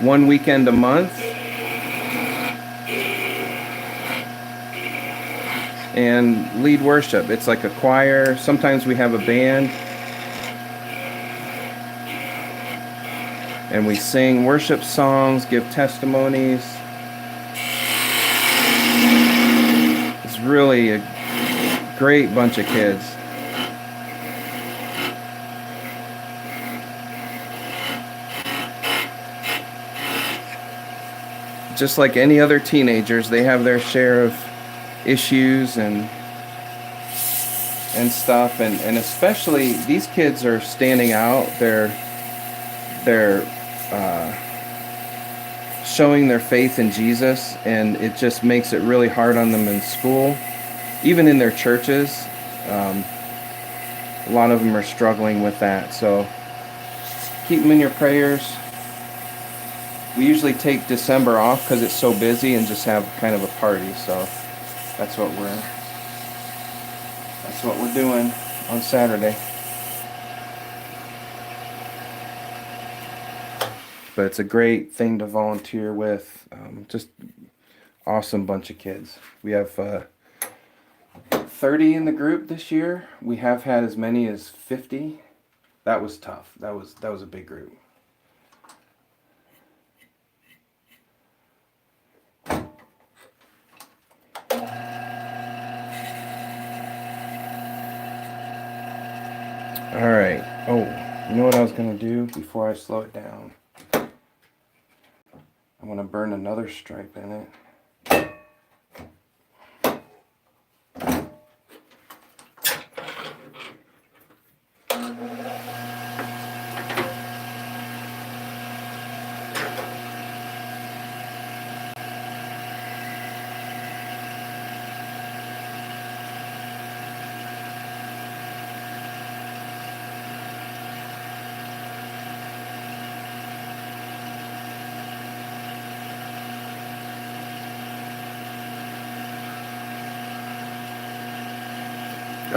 One weekend a month, and lead worship. It's like a choir. Sometimes we have a band, and we sing worship songs, give testimonies. It's really a great bunch of kids. Just like any other teenagers, they have their share of issues and stuff, and especially these kids are standing out. They're showing their faith in Jesus, and it just makes it really hard on them in school, even in their churches. A lot of them are struggling with that, so keep them in your prayers. We usually take December off because it's so busy and just have kind of a party, so that's what we're doing on Saturday. But it's a great thing to volunteer with. Just awesome bunch of kids. We have 30 in the group this year. We have had as many as 50. That was tough. That was a big group. All right. Oh, you know what I was going to do before I slow it down? I want to burn another stripe in it.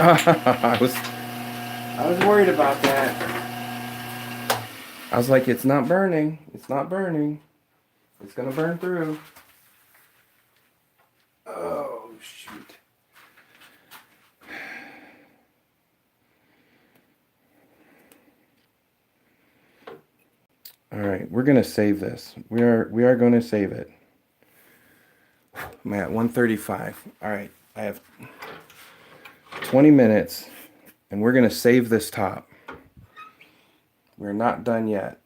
I was worried about that. I was like, it's not burning. It's not burning. It's gonna burn through. Oh, shoot. All right, we're gonna save this. We are going to save it. I'm at 135. All right, I have 20 minutes, and we're gonna save this top. We're not done yet.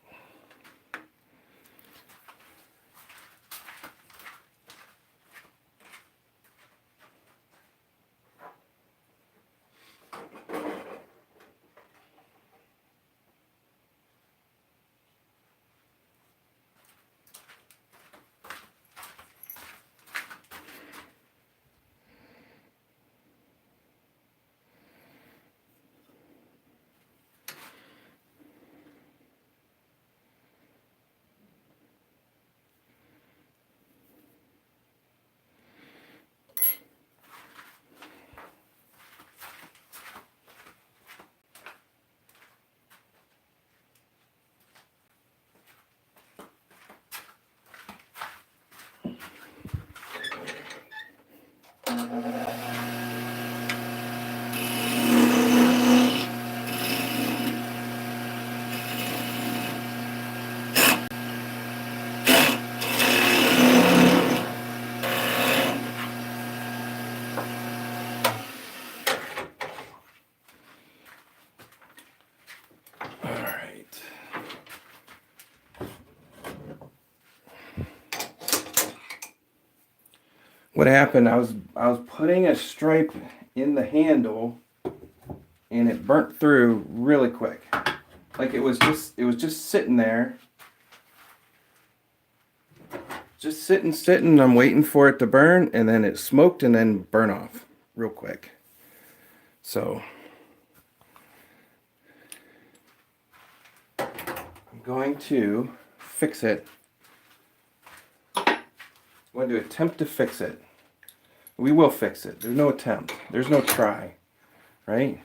what happened, I was putting a stripe in the handle and it burnt through really quick. Like it was just sitting there. Just sitting, I'm waiting for it to burn, and then it smoked and then burn off real quick. So I'm going to fix it. I'm going to attempt to fix it. We will fix it. There's no attempt. There's no try. Right?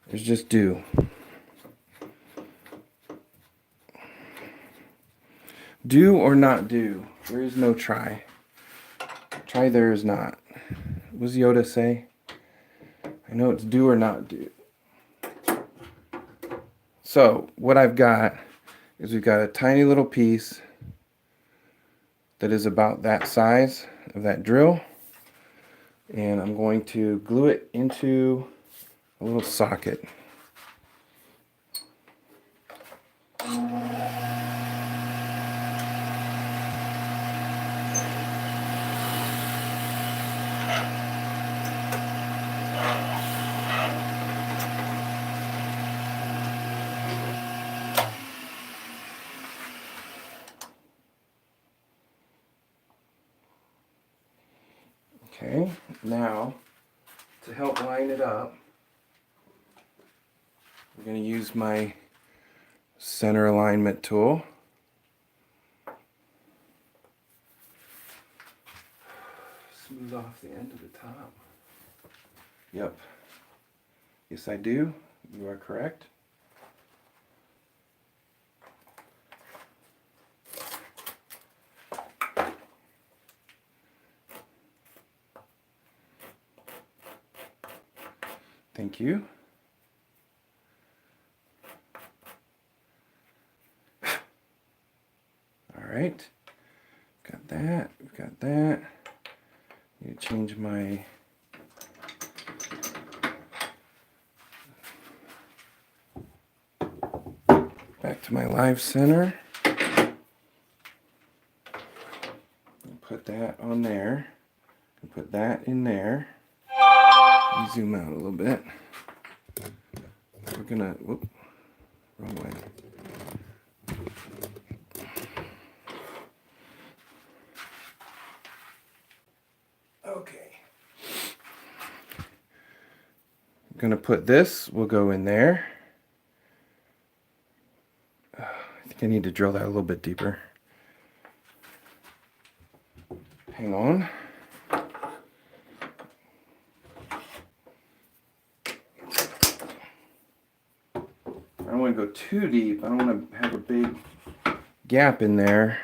There's just do. Do or not do. There is no try. Try there is not. What does Yoda say? I know it's do or not do. So what I've got is we've got a tiny little piece that is about that size of that drill. And I'm going to glue it into a little socket. Okay, now to help line it up, we're going to use my center alignment tool. Smooth off the end of the top. Yep. Yes, I do. You are correct. Thank you. All right. Got that. We've got that. Need to change my back to my live center. Put that on there. And put that in there. Zoom out a little bit. We're gonna, whoop, wrong way. Okay. I'm gonna put this, we'll go in there. I think I need to drill that a little bit deeper. Hang on. I don't want to go too deep. I don't want to have a big gap in there,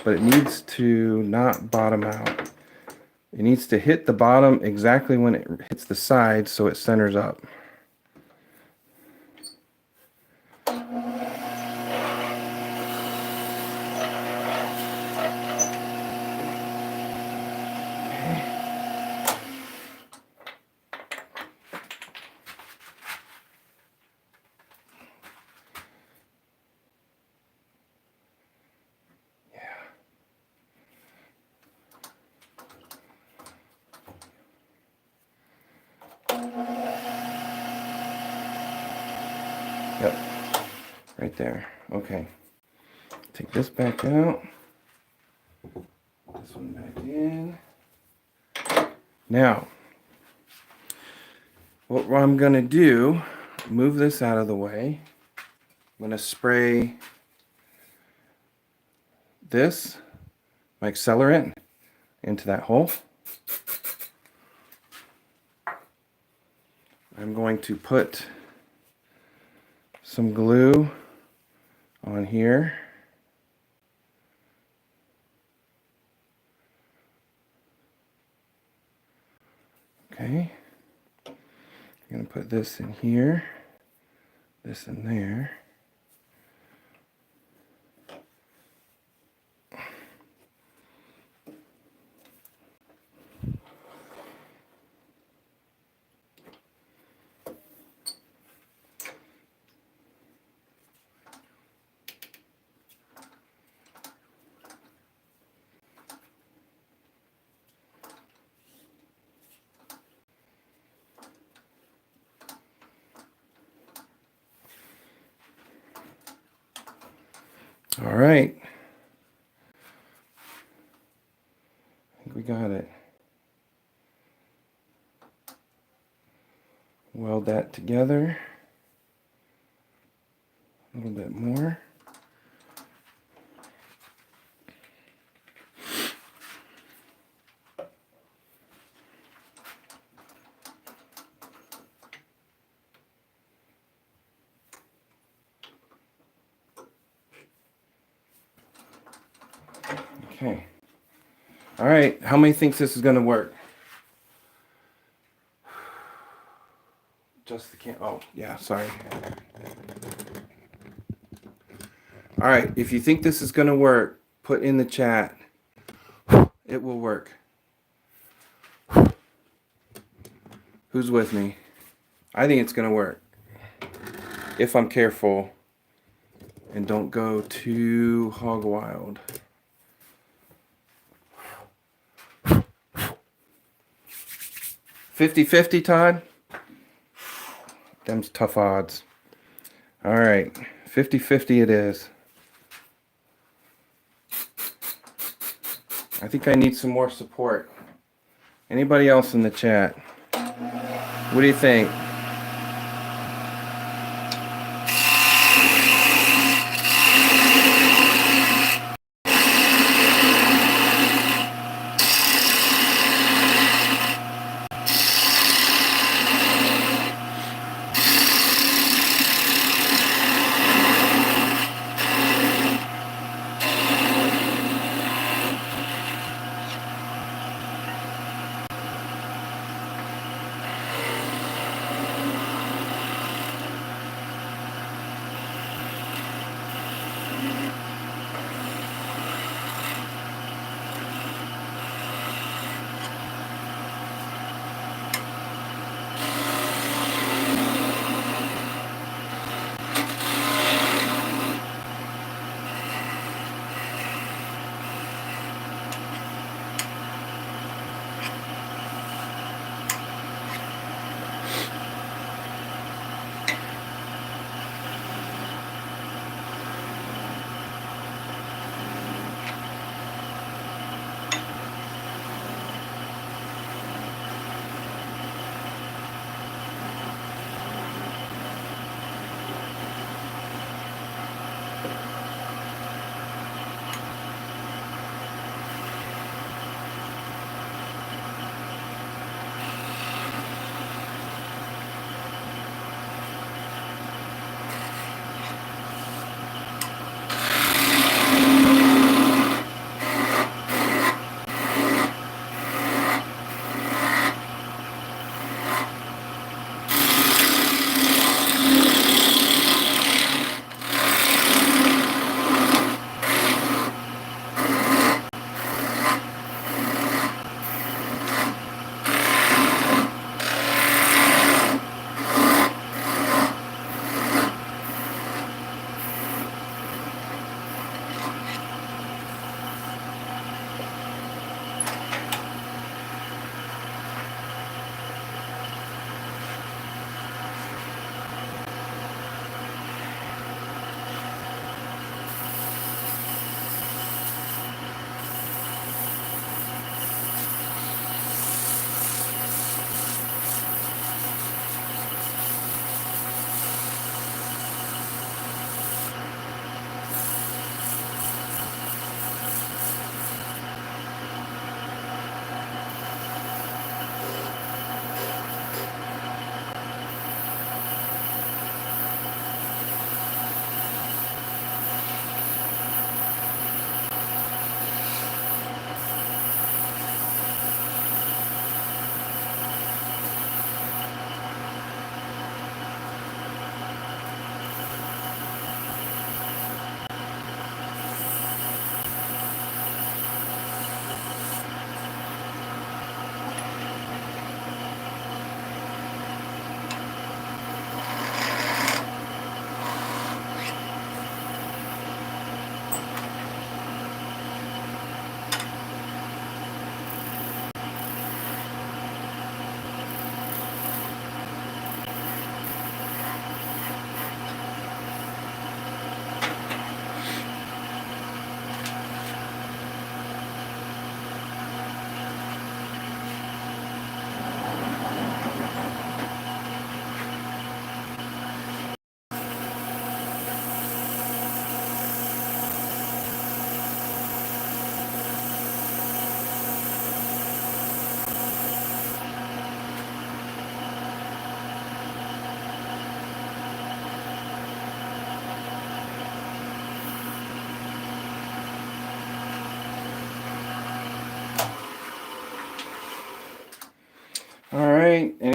but it needs to not bottom out. It needs to hit the bottom exactly when it hits the side so it centers up. Yep, right there. Okay, take this back out. This one back in. Now, what I'm gonna do, move this out of the way. I'm gonna spray this, my accelerant, into that hole. I'm going to put some glue on here. Okay. I'm going to put this in here, this in there. All right. I think we got it. Weld that together. A little bit more. Okay. All right. How many thinks this is going to work? Just the can. Oh, yeah. Sorry. All right. If you think this is going to work, put in the chat. It will work. Who's with me? I think it's going to work. If I'm careful and don't go too hog wild. 50-50, Todd? Them's tough odds. All right. 50-50 it is. I think I need some more support. Anybody else in the chat? What do you think?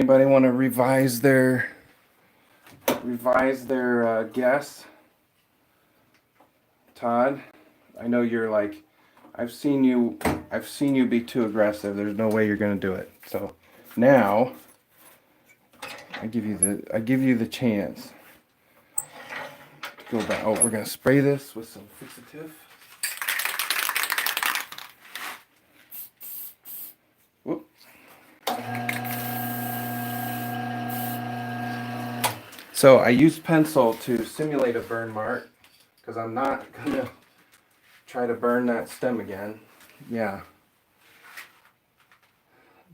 anybody want to revise their guess? Todd, I know you're like, I've seen you be too aggressive. There's no way you're gonna do it. So now I give you the chance to go back. Oh, we're gonna spray this with some fixative. Whoop. So I used pencil to simulate a burn mark because I'm not gonna try to burn that stem again. Yeah.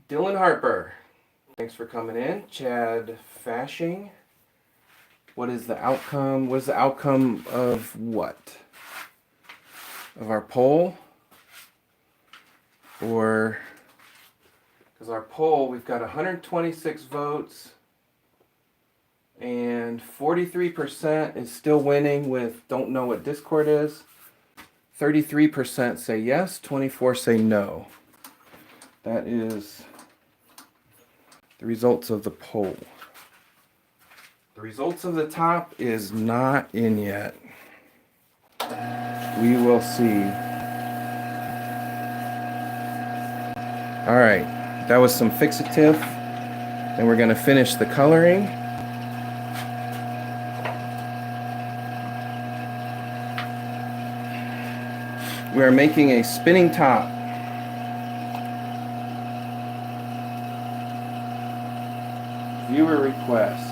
Dylan Harper, thanks for coming in. Chad Fashing. What is the outcome? What is the outcome of what? Of our poll? Or, because our poll, we've got 126 votes and 43% is still winning with don't know what Discord is. 33% say yes, 24 say no. That is the results of the poll. The results of the top is not in yet. We will see. All right, that was some fixative. Then we're gonna finish the coloring. We are making a spinning top. Viewer request.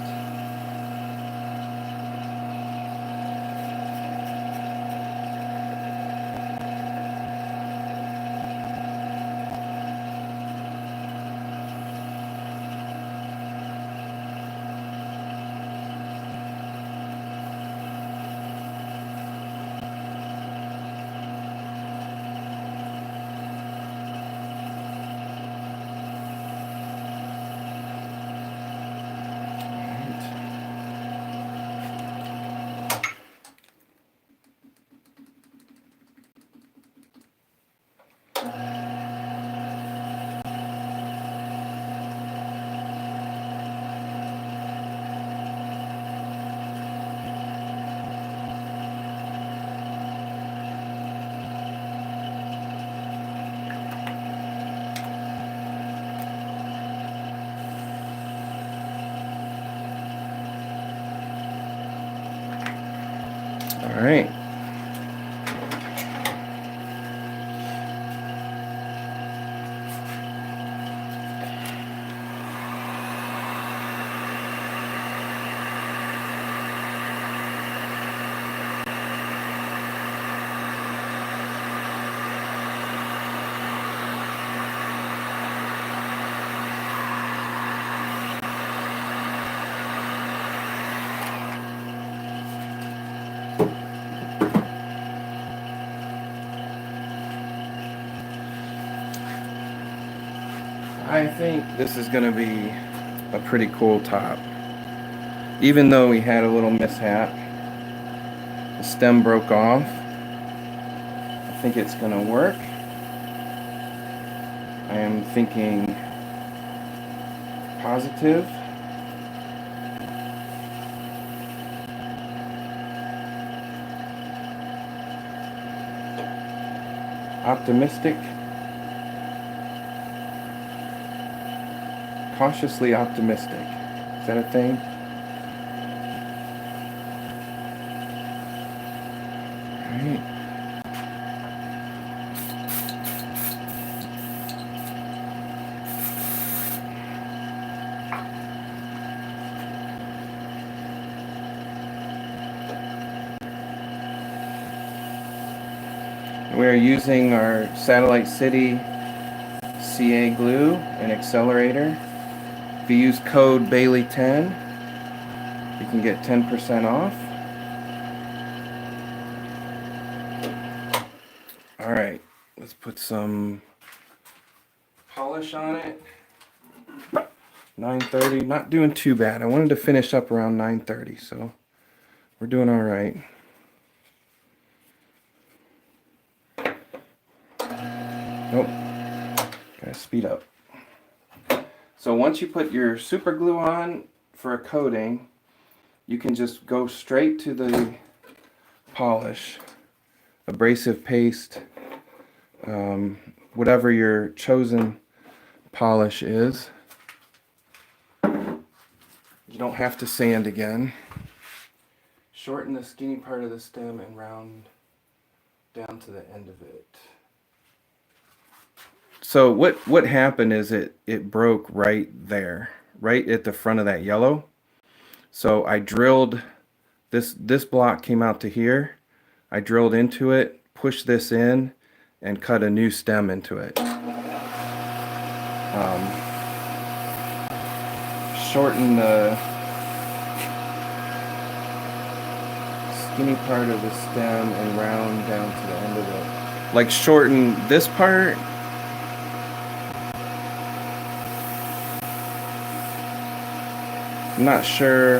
All right. I think this is going to be a pretty cool top. Even though we had a little mishap, the stem broke off. I think it's going to work. I am thinking positive. Optimistic. Cautiously optimistic. Is that a thing? All right. We're using our Satellite City CA glue and accelerator. If you use code Bailey10, you can get 10% off. All right, let's put some polish on it. 9:30, not doing too bad. I wanted to finish up around 9:30, so we're doing all right. Nope, gotta speed up. So once you put your super glue on for a coating, you can just go straight to the polish, abrasive paste, whatever your chosen polish is. You don't have to sand again. Shorten the skinny part of the stem and round down to the end of it. So what happened is it broke right there, right at the front of that yellow. So I drilled this block came out to here. I drilled into it, pushed this in, and cut a new stem into it. Shorten the skinny part of the stem and round down to the end of it. Like shorten this part. I'm not sure.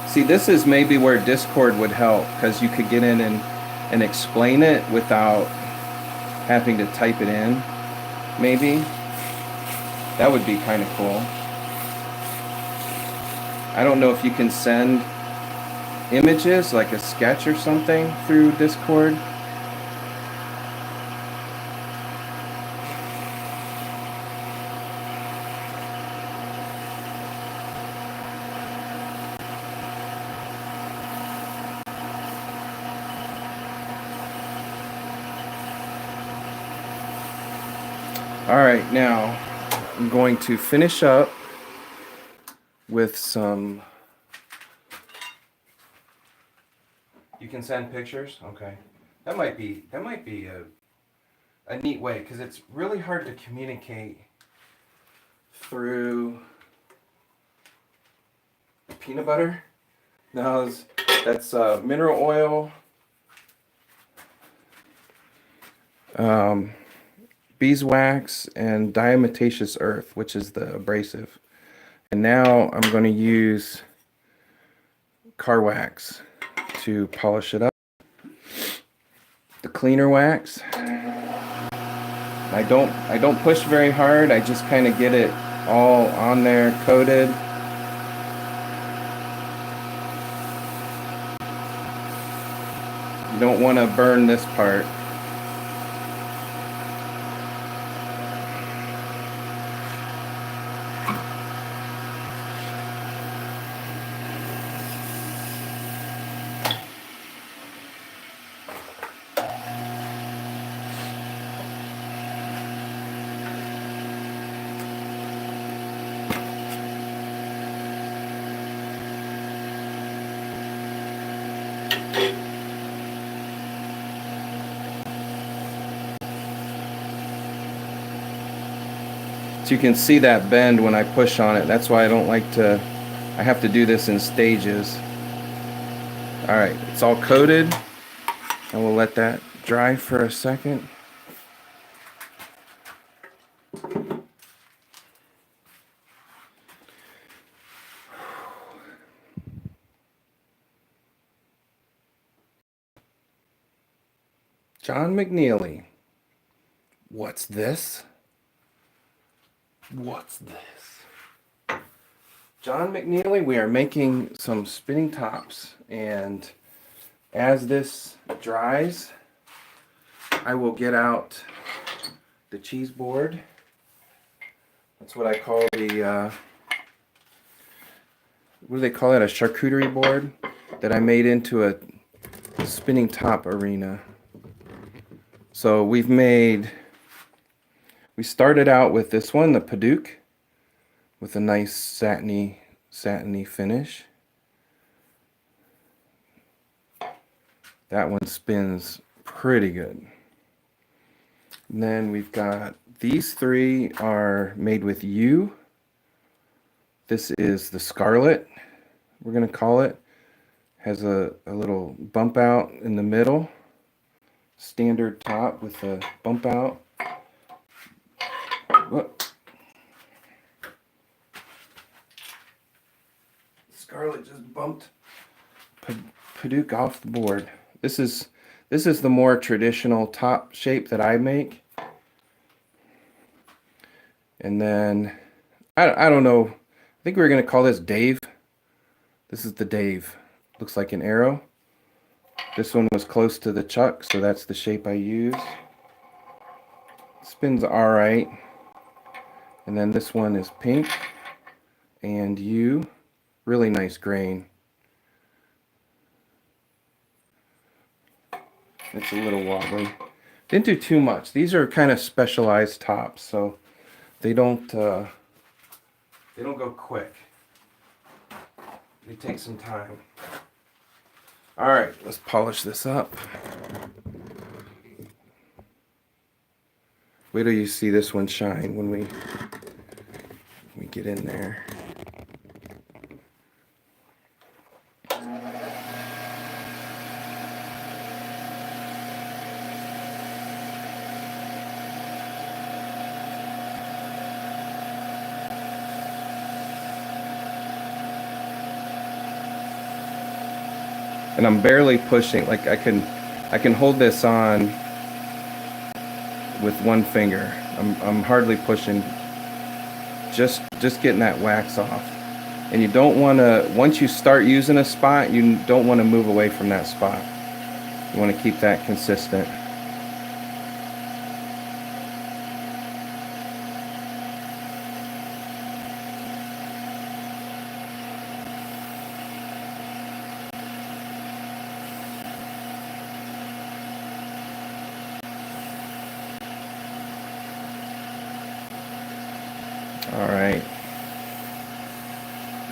See, this is maybe where Discord would help, because you could get in and explain it without having to type it in. Maybe. That would be kind of cool. I don't know if you can send images, like a sketch or something, through Discord. Alright, now I'm going to finish up with some... You can send pictures? Okay. That might be a neat way, because it's really hard to communicate through peanut butter. No, that's mineral oil, beeswax, and diatomaceous earth, which is the abrasive. And now I'm going to use car wax to polish it up. The cleaner wax. I don't push very hard. I just kind of get it all on there, coated. You don't want to burn this part. So you can see that bend when I push on it. That's why I don't like to, I have to do this in stages. Alright, it's all coated. And we'll let that dry for a second. John McNeely. What's this? What's this? John McNeely, we are making some spinning tops, and as this dries, I will get out the cheese board. That's what I call the, what do they call it? A charcuterie board that I made into a spinning top arena. So we started out with this one, the padauk, with a nice satiny finish. That one spins pretty good. And then we've got these three are made with yew. This is the scarlet, we're going to call it. Has a little bump out in the middle. Standard top with a bump out. Whoop. Scarlet just bumped padauk off the board. This is the more traditional top shape that I make. And then I don't know. I think we're gonna call this Dave. This is the Dave. Looks like an arrow. This one was close to the chuck, so that's the shape I use. Spins all right. And then this one is pink and U. Really nice grain. It's a little wobbly. Didn't do too much. These are kind of specialized tops, so they don't go quick. They take some time. All right, let's polish this up. Wait till you see this one shine when we get in there. And I'm barely pushing. Like I can hold this on with one finger. I'm hardly pushing. Just getting that wax off. And you don't want to, once you start using a spot, you don't want to move away from that spot. You want to keep that consistent. All right.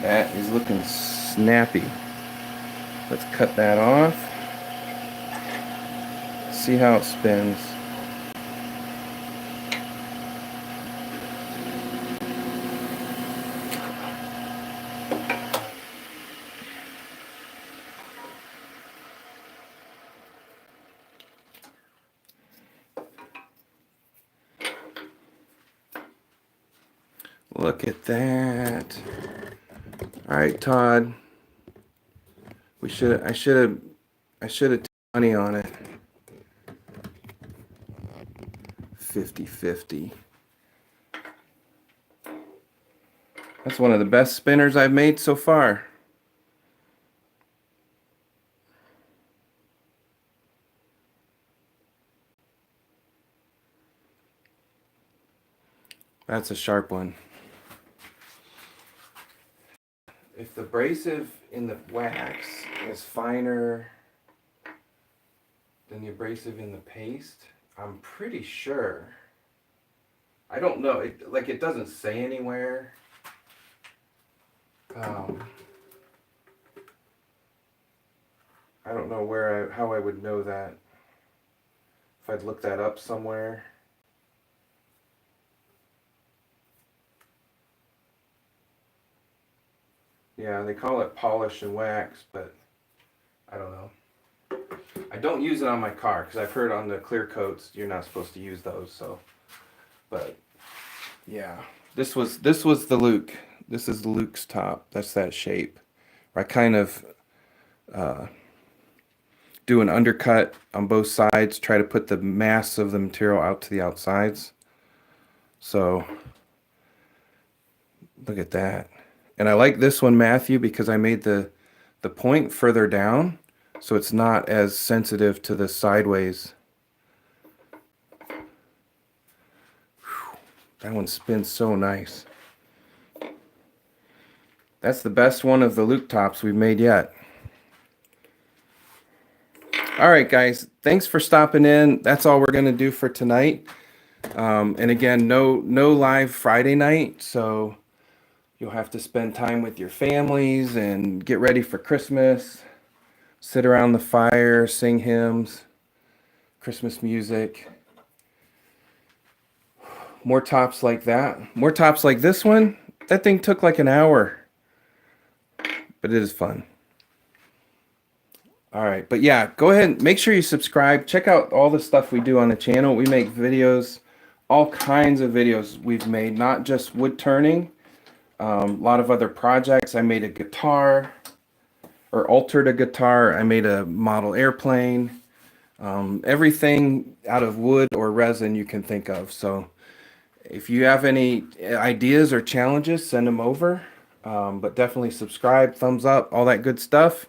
That is looking snappy. Let's cut that off. See how it spins. Look at that. All right, Todd. I should have taken money on it. 50-50. That's one of the best spinners I've made so far. That's a sharp one. If the abrasive in the wax is finer than the abrasive in the paste, I'm pretty sure. I don't know. It doesn't say anywhere. I don't know how I would know that. If I'd look that up somewhere. Yeah, they call it polish and wax, but I don't know. I don't use it on my car because I've heard on the clear coats you're not supposed to use those. So, but yeah, this was the Luke. This is the Luke's top. That's that shape. I kind of do an undercut on both sides. Try to put the mass of the material out to the outsides. So look at that. And I like this one, Matthew, because I made the point further down, so it's not as sensitive to the sideways. Whew, that one spins so nice. That's the best one of the Luke tops we've made yet. All right, guys, thanks for stopping in. That's all we're going to do for tonight. And again, no live Friday night, so you'll have to spend time with your families and get ready for Christmas. Sit around the fire, sing hymns, Christmas music. More tops like that. More tops like this one. That thing took like an hour. But it is fun. All right. But yeah, go ahead and make sure you subscribe. Check out all the stuff we do on the channel. We make videos, all kinds of videos we've made, not just wood turning. A lot of other projects. I made a guitar, or altered a guitar. I made a model airplane. Everything out of wood or resin you can think of. So if you have any ideas or challenges, send them over. But definitely subscribe, thumbs up, all that good stuff.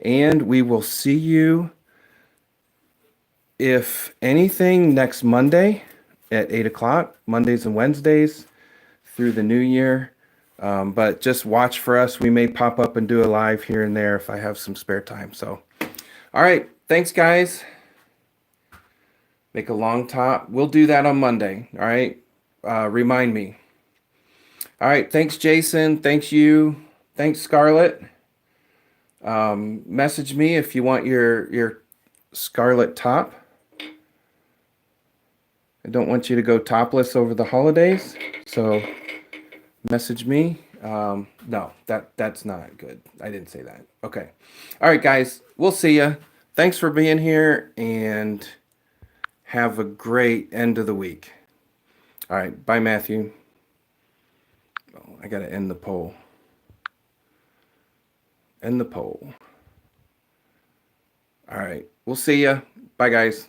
And we will see you, if anything, next Monday at 8 o'clock, Mondays and Wednesdays through the new year. But just watch for us. We may pop up and do a live here and there if I have some spare time. So, all right. Thanks, guys. Make a long top. We'll do that on Monday. All right. Remind me. All right. Thanks, Jason. Thanks, you. Thanks, Scarlett. Message me if you want your Scarlett top. I don't want you to go topless over the holidays. So message me. No, that's not good. I didn't say that. Okay. All right, guys. We'll see ya. Thanks for being here, and have a great end of the week. All right. Bye, Matthew. Oh, I got to end the poll. End the poll. All right. We'll see ya. Bye, guys.